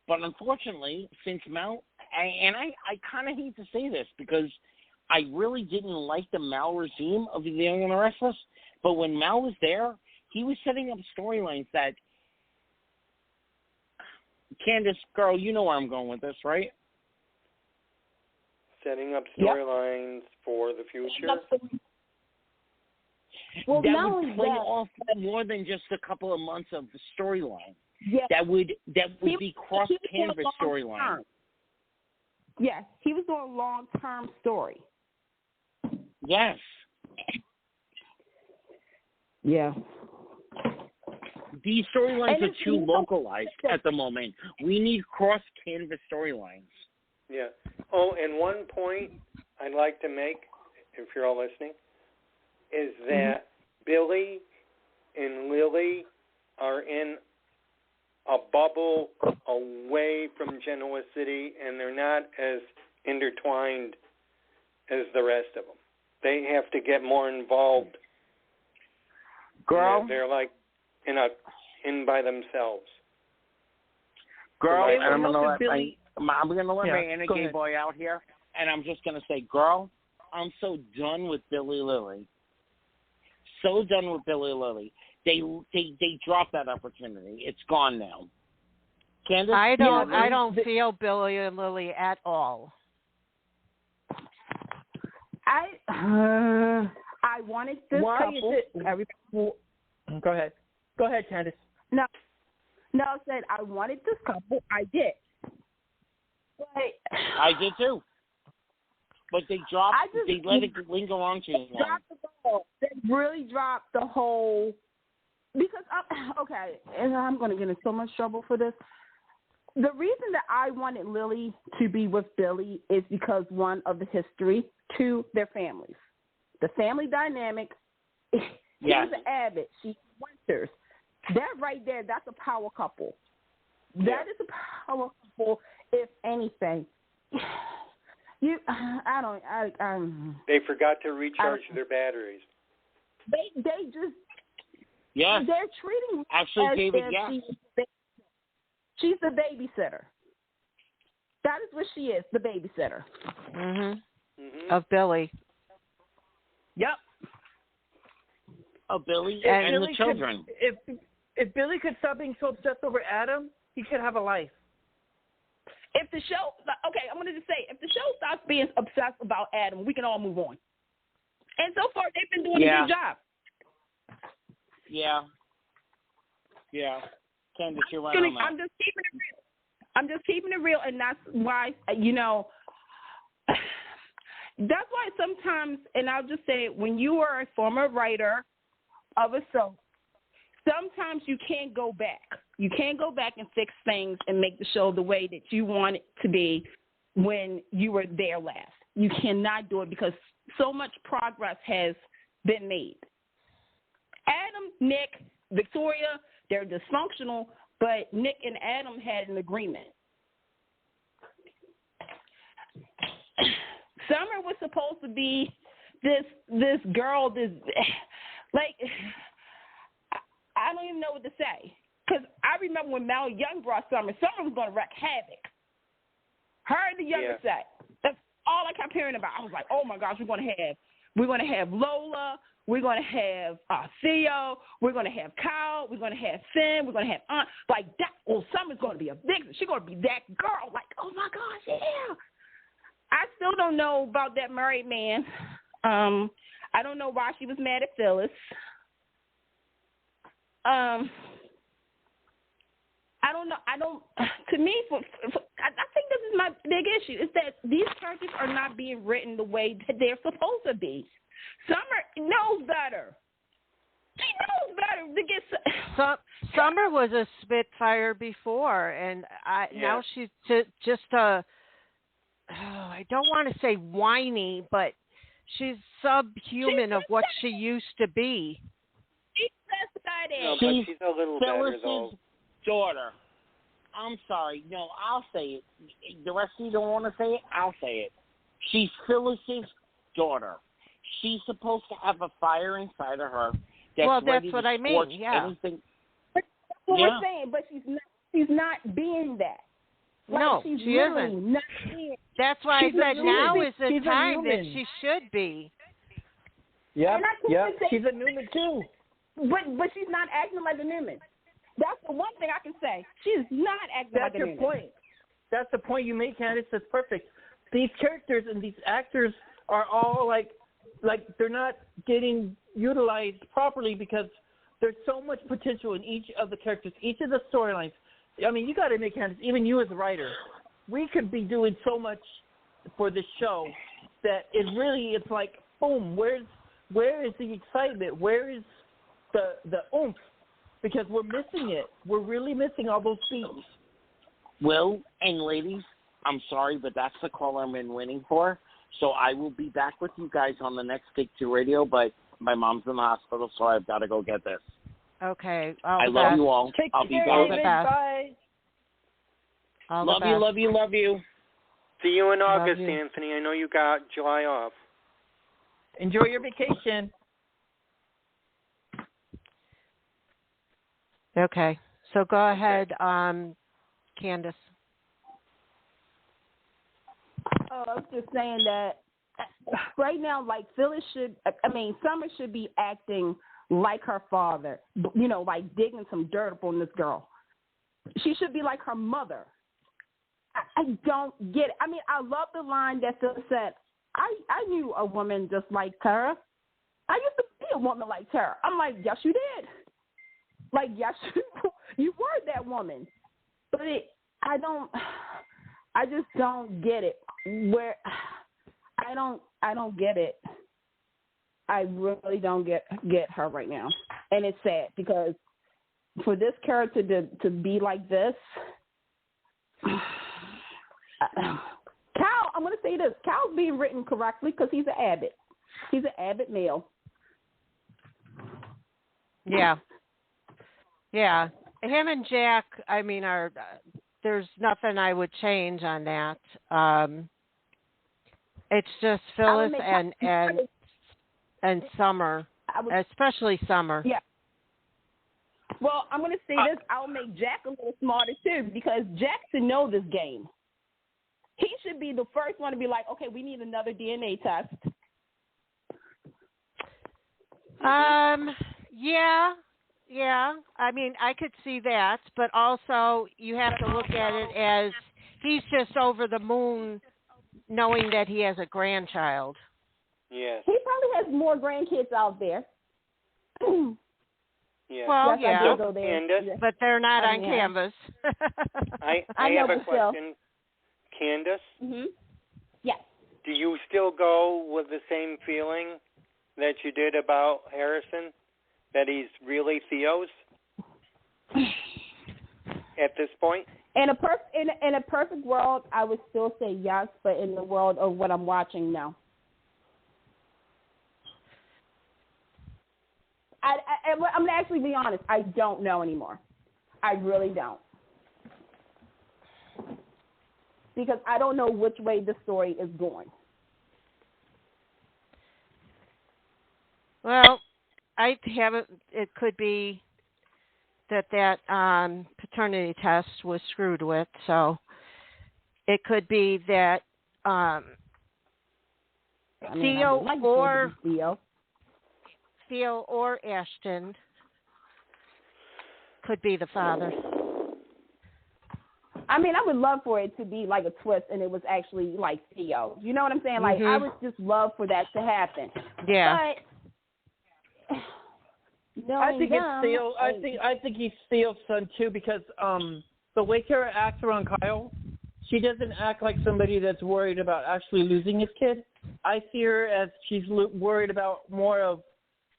But unfortunately, since Mal, I kind of hate to say this because I really didn't like the Mal regime of The Young and the Restless, but when Mal was there, he was setting up storylines that, Candice, girl, you know where I'm going with this, right? Setting up storylines for the future. Well, that would play off more than just a couple of months of the storyline. Yes. That would be cross-canvas storyline. Yes, he was doing a long-term story. Yes. Yeah. These storylines are too localized at the moment. We need cross-canvas storylines. Yeah. Oh, and one point I'd like to make, if you're all listening, is that Billy and Lily are in a bubble away from Genoa City, and they're not as intertwined as the rest of them. They have to get more involved. Girl, they're like in by themselves. Girl, and I'm gonna let Billy... my inner gay boy out here, and I'm just gonna say, girl, I'm so done with Billy Lily. So done with Billy Lily. They dropped that opportunity. It's gone now. Candice? I don't feel Billy and Lily at all. I wanted this couple. Go ahead. Go ahead, Candice. No, I said I wanted this couple. I did. But I did too. But they let it linger on too long. Dropped the ball. They really dropped the whole. Because, and I'm going to get in so much trouble for this. The reason that I wanted Lily to be with Billy is because, one, of the history, two, their families. The family dynamic, he's an Abbott, she's Winters. That right there, that's a power couple. That is a power couple, if anything. They forgot to recharge their batteries. They just... Yeah. They're treating her actually, as David, if she's the babysitter. That is what she is, the babysitter. Of Billy. Yep. Of Billy and the children. If Billy could stop being so obsessed over Adam, he could have a life. If the show, I'm going to just say, if the show stops being obsessed about Adam, we can all move on. And so far, they've been doing a good job. Yeah. Candice, you're right on that. I'm just keeping it real, and that's why, that's why sometimes, and I'll just say, when you are a former writer of a soap, sometimes you can't go back. You can't go back and fix things and make the show the way that you want it to be when you were there last. You cannot do it because so much progress has been made. Adam, Nick, Victoria, they're dysfunctional, but Nick and Adam had an agreement. Summer was supposed to be this girl, I don't even know what to say. Because I remember when Mal Young brought Summer was going to wreak havoc. Her and the younger set. That's all I kept hearing about. I was like, oh my gosh, we're gonna have Lola, we're gonna have Theo, we're gonna have Kyle, we're gonna have Finn, we're gonna have Aunt. Like that. Oh, Summer's gonna be a vixen. She's gonna be that girl. Like, oh my gosh, yeah. I still don't know about that married man. I don't know why she was mad at Phyllis. I don't know. To me, I think this is my big issue, is that these characters are not being written the way that they're supposed to be. Summer knows better. She knows better to get. Summer was a Spitfire before, and now she's just a. I don't want to say whiny, but she's subhuman of what she used to be. She's no, but she's a little better, though. Daughter. I'm sorry. No, I'll say it. The rest of you don't want to say it? I'll say it. She's Phyllis's daughter. She's supposed to have a fire inside of her. That's what I mean. Yeah. Anything. But that's what we're saying. But she's not being that. Like, no, she isn't. Not being. That's why I said now is the time that she should be. Yeah. She's a Newman too. But she's not acting like a Newman. That's the one thing I can say. She's not acting like a Newman. That's your point. That's the point you made, Candice. That's perfect. These characters and these actors are all like they're not getting utilized properly because there's so much potential in each of the characters, each of the storylines. I mean, you got to admit, Candice, even you as a writer, we could be doing so much for this show that it's like, boom, where is the excitement? Where is the oomph? Because we're missing it. We're really missing all those beats. Will and ladies, I'm sorry, but that's the call I'm in winning for. So I will be back with you guys on the next Take Two Radio, but my mom's in the hospital, so I've got to go get this. Okay. I love you all. I'll be back. Bye. Love you. See you in August, Anthony. I know you got July off. Enjoy your vacation. Okay. So go ahead, Candice. I was just saying that right now, like Summer should be acting like her father, like digging some dirt up on this girl. She should be like her mother. I don't get it. I mean, I love the line that Phil said, I knew a woman just like Tara. I used to be a woman like Tara. I'm like, yes, you did. Like, yes, you were that woman. But I just don't get it. I don't get it. I really don't get her right now. And it's sad because for this character to be like this, Cal, I'm going to say this. Cal's being written correctly because he's an Abbott. He's an Abbott male. Yeah. Yeah. Him and Jack, I mean, there's nothing I would change on that. It's just Phyllis and Summer, especially Summer. Yeah. Well, I'm going to say this. I'll make Jack a little smarter, too, because Jack should know this game. He should be the first one to be like, okay, we need another DNA test. Yeah. I mean, I could see that, but also you have to look at it as he's just over the moon knowing that he has a grandchild. Yes. He probably has more grandkids out there. Yeah. Well, yes, Candice, but they're not on canvas. I have a question. Candice? Mm-hmm. Yes. Do you still go with the same feeling that you did about Harrison, that he's really Theo's at this point? In a perfect world, I would still say yes, but in the world of what I'm watching, no. I'm going to actually be honest. I don't know anymore. I really don't. Because I don't know which way the story is going. Well, it could be that paternity test was screwed with, so It could be that Theo or Ashton could be the father. I mean, I would love for it to be like a twist and it was actually like Theo. You know what I'm saying? Like, I would just love for that to happen. Yeah. But I think it's Theo. I think he's Theo's son too, because the way Kara acts around Kyle, she doesn't act like somebody that's worried about actually losing his kid. I see her as she's worried about more of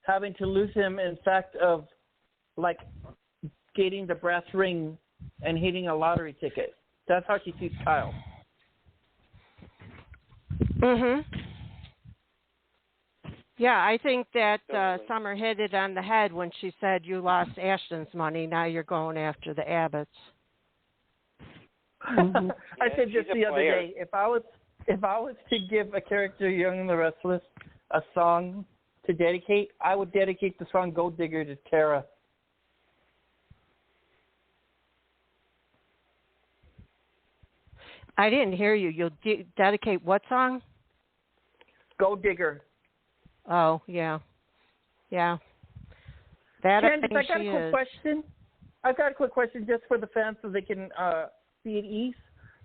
having to lose him, in fact, of like getting the brass ring and hitting a lottery ticket. That's how she sees Kyle. Yeah, I think that Summer hit it on the head when she said you lost Ashton's money, now you're going after the Abbotts. I said just the other day, if I was to give a character Young and the Restless a song to dedicate, I would dedicate the song "Gold Digger" to Tara. I didn't hear you. You'll dedicate what song? "Gold Digger." Oh, yeah. Yeah. That Candice, I got a quick question. I've got a quick question just for the fans so they can be at ease.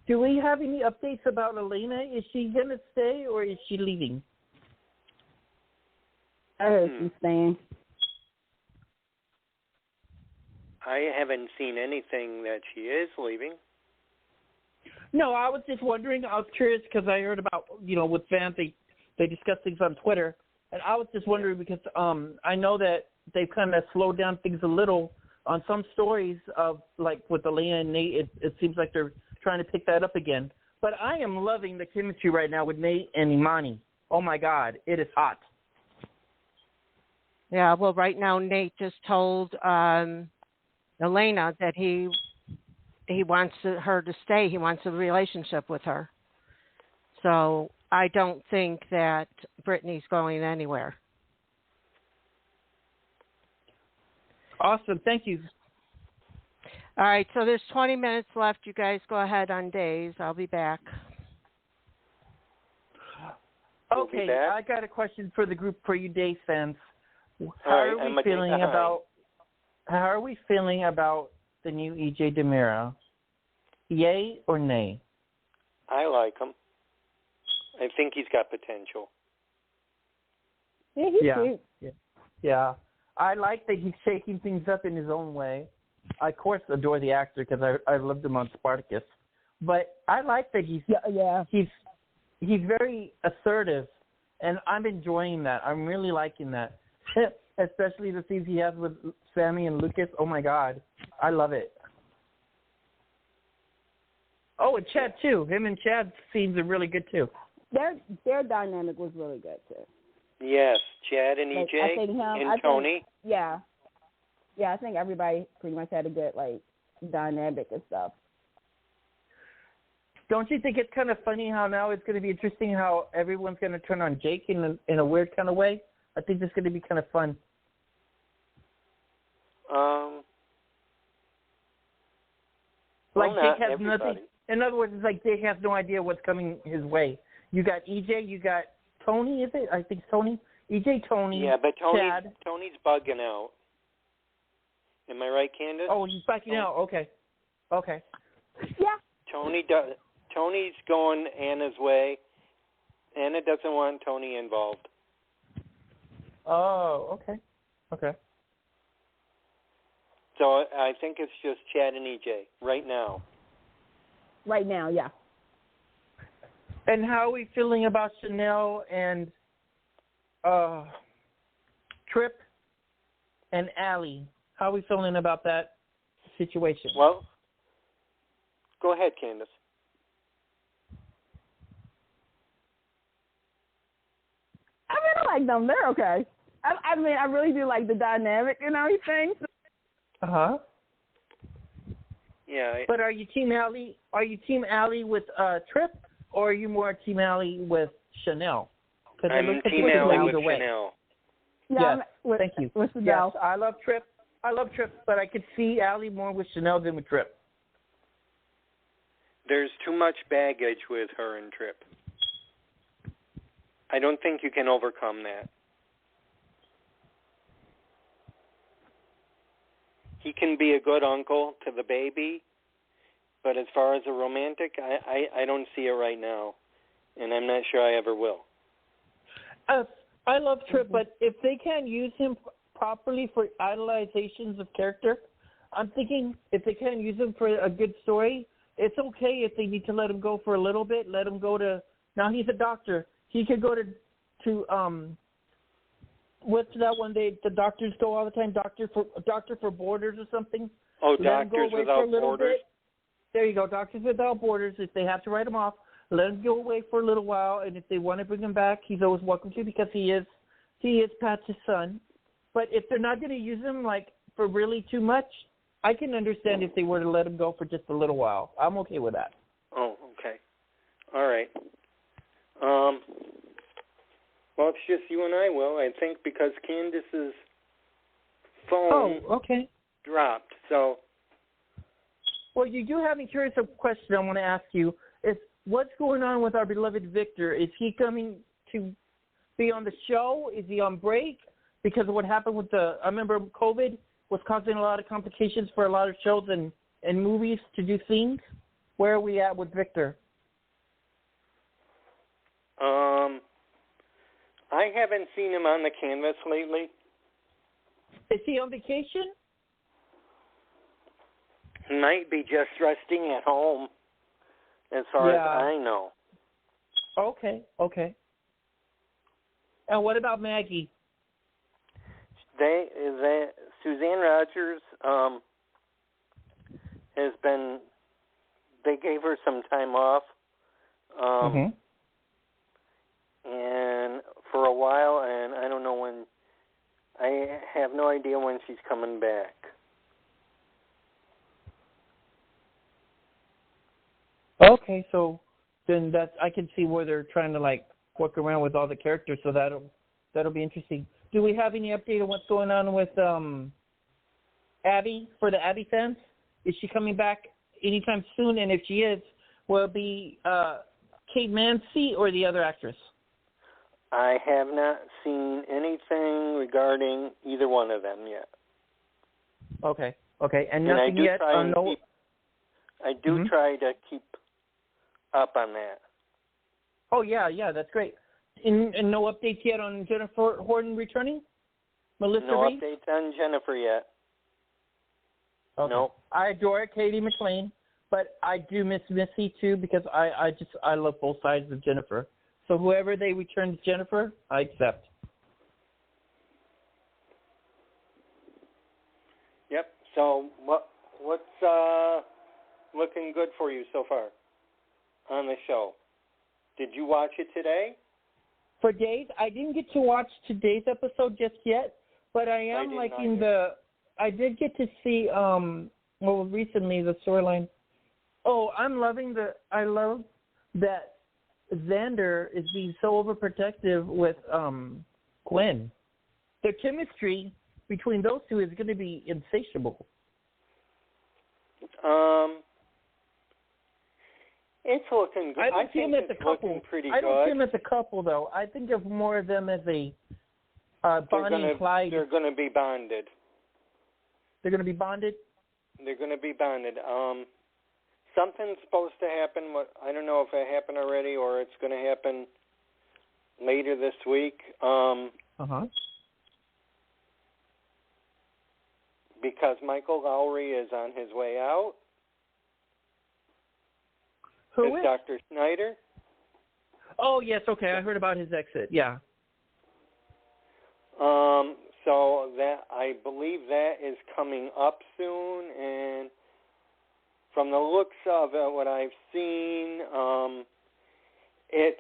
Do we have any updates about Elena? Is she going to stay or is she leaving? I heard she's staying. I haven't seen anything that she is leaving. No, I was just wondering. I was curious because I heard about, with fans, they discuss things on Twitter. And I was just wondering because I know that they've kind of slowed down things a little on some stories of, like, with Elena and Nate. It seems like they're trying to pick that up again. But I am loving the chemistry right now with Nate and Imani. Oh, my God. It is hot. Yeah, well, right now Nate just told Elena that he wants her to stay. He wants a relationship with her. So I don't think that Brittany's going anywhere. Awesome. Thank you. All right, so there's 20 minutes left. You guys go ahead on days. I'll be back. Okay, I got a question for the group, for you Days fans. How are we feeling about the new EJ DiMera? Yay or nay? I like him. I think he's got potential. Yeah, he's cute. Yeah. I like that he's shaking things up in his own way. I, of course, adore the actor because I loved him on Spartacus. But I like that he's very assertive, and I'm enjoying that. I'm really liking that, especially the scenes he has with Sammy and Lucas. Oh, my God. I love it. Oh, and Chad, too. Him and Chad's scenes are really good, too. Their dynamic was really good, too. Yes, Chad and EJ and Tony. Yeah, I think everybody pretty much had a good, dynamic and stuff. Don't you think it's kind of funny how now it's going to be interesting how everyone's going to turn on Jake in a weird kind of way? I think it's going to be kind of fun. Jake has nothing. In other words, it's like Jake has no idea what's coming his way. You got EJ, you got Tony, is it? I think it's Tony. EJ, Tony, yeah, but Chad. Tony's bugging out. Am I right, Candice? Oh, he's backing out. Okay. Yeah. Tony's going Anna's way. Anna doesn't want Tony involved. Oh, okay. So I think it's just Chad and EJ right now. Right now, yeah. And how are we feeling about Chanel and Trip and Allie? How are we feeling about that situation? Well, go ahead, Candice. I like them. They're okay. I mean, I really do like the dynamic and everything. Uh-huh. Yeah. But are you Team Allie? Are you Team Allie with Trip, or are you more Team Allie with Chanel? I'm Team Allie with Chanel. Yeah, yes. Thank you. With Chanel. Yes, I love Trip, but I could see Allie more with Chanel than with Trip. there's too much baggage with her and Trip. I don't think you can overcome that. He can be a good uncle to the baby, but as far as a romantic, I don't see it right now, and I'm not sure I ever will. I love Trip, but if they can't use him properly for idolizations of character, I'm thinking if they can't use him for a good story, it's okay if they need to let him go for a little bit. Let him go to, now he's a doctor. He could go to what's that one the doctors go all the time? Doctor for Borders or something. Oh, Doctors Without Borders. There you go, Doctors Without Borders. If they have to write him off, let him go away for a little while, and if they want to bring him back, he's always welcome to, because he is Pat's son. But if they're not going to use him like for really too much, I can understand if they were to let him go for just a little while. I'm okay with that. Oh, okay. All right. Well, it's just you and I, Will, I think, because Candice's phone dropped. So. Well, you do have me curious. A question I want to ask you is, what's going on with our beloved Victor? Is he coming to be on the show? Is he on break? Because of what happened with I remember COVID was causing a lot of complications for a lot of shows and movies to do things. Where are we at with Victor? I haven't seen him on the canvas lately. Is he on vacation? He might be just resting at home, as far as I know. Okay. And what about Maggie? Suzanne Rogers has been. They gave her some time off, and for a while, and I don't know when. I have no idea when she's coming back. Okay, so then I can see where they're trying to like work around with all the characters, so that'll be interesting. Do we have any update on what's going on with Abby, for the Abby fans? Is she coming back anytime soon? And if she is, will it be Kate Mansi or the other actress? I have not seen anything regarding either one of them yet. Okay, and nothing yet. I do try to keep up on that. Oh yeah, that's great. And no updates yet on Jennifer Horton returning? Melissa No Reed? updates on Jennifer yet. Okay. No. I adore Katie McLean, but I do miss Missy too, because I love both sides of Jennifer. So whoever they return to Jennifer, I accept. Yep. So what's looking good for you so far on the show? Did you watch it today? For days, I didn't get to watch today's episode just yet, but I am liking I did get to see recently the storyline. Oh, I love that Xander is being so overprotective with Gwen. The chemistry between those two is going to be insatiable. It's looking good. I don't see them as a couple. I don't see them as a couple, though. I think of more of them as a Bonnie and Clyde. They're going to be bonded. They're going to be bonded? They're going to be bonded. Something's supposed to happen. I don't know if it happened already or it's going to happen later this week. Because Michael Lowry is on his way out. Who is? Dr. Snyder. Oh, yes, okay. I heard about his exit, yeah. So that I believe that is coming up soon, and from the looks of it, what I've seen, it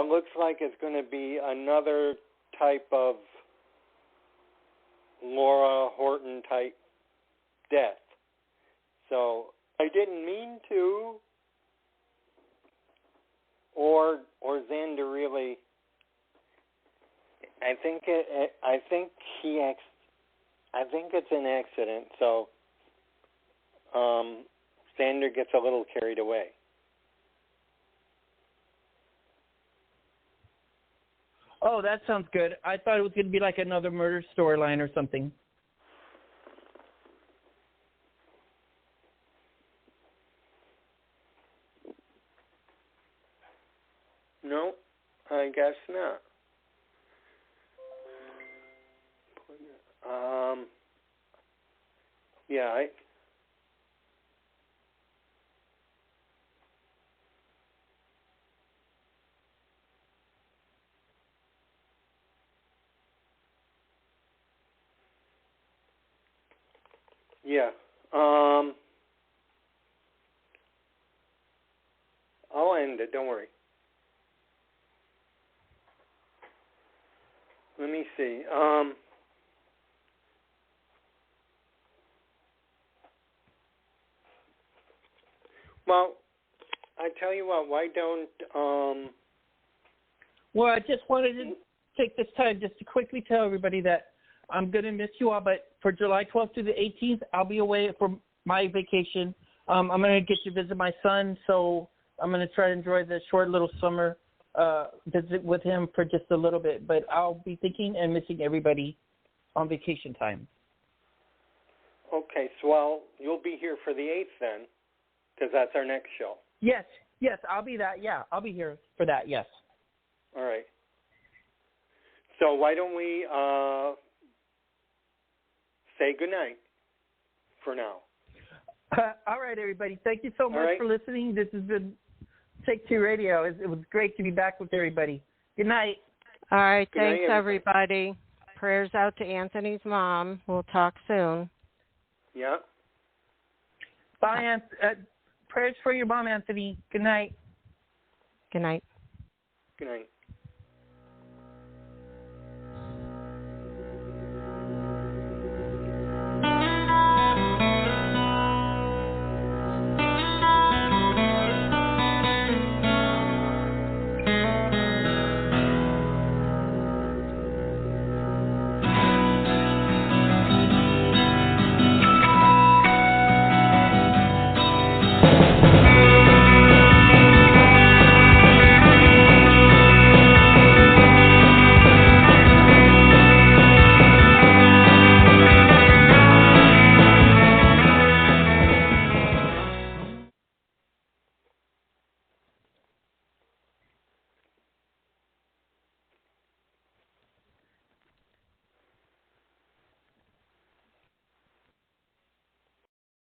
looks like it's going to be another type of Laura Horton type death. So I didn't mean to, or Xander really. I think it's an accident. So Xander gets a little carried away. Oh, that sounds good. I thought it was going to be like another murder storyline or something. No, I guess not. Yeah, yeah. I'll end it. Don't worry. Let me see. Well, I tell you what. Why don't Well, I just wanted to take this time just to quickly tell everybody that I'm going to miss you all, but for July 12th to the 18th, I'll be away for my vacation. I'm going to get to visit my son, so I'm going to try to enjoy the short little summer visit with him for just a little bit. But I'll be thinking and missing everybody on vacation time. Okay, so well, you'll be here for the 8th then, because that's our next show. Yes, I'll be that. Yeah, I'll be here for that, yes. All right. So why don't we say goodnight for now? All right, everybody. Thank you so much for listening. This has been Take Two Radio. It was great to be back with everybody. Good night. All right. Good night, Thanks, everybody. Prayers out to Anthony's mom. We'll talk soon. Yeah. Bye, prayers for your mom, Anthony. Good night. Good night. Good night.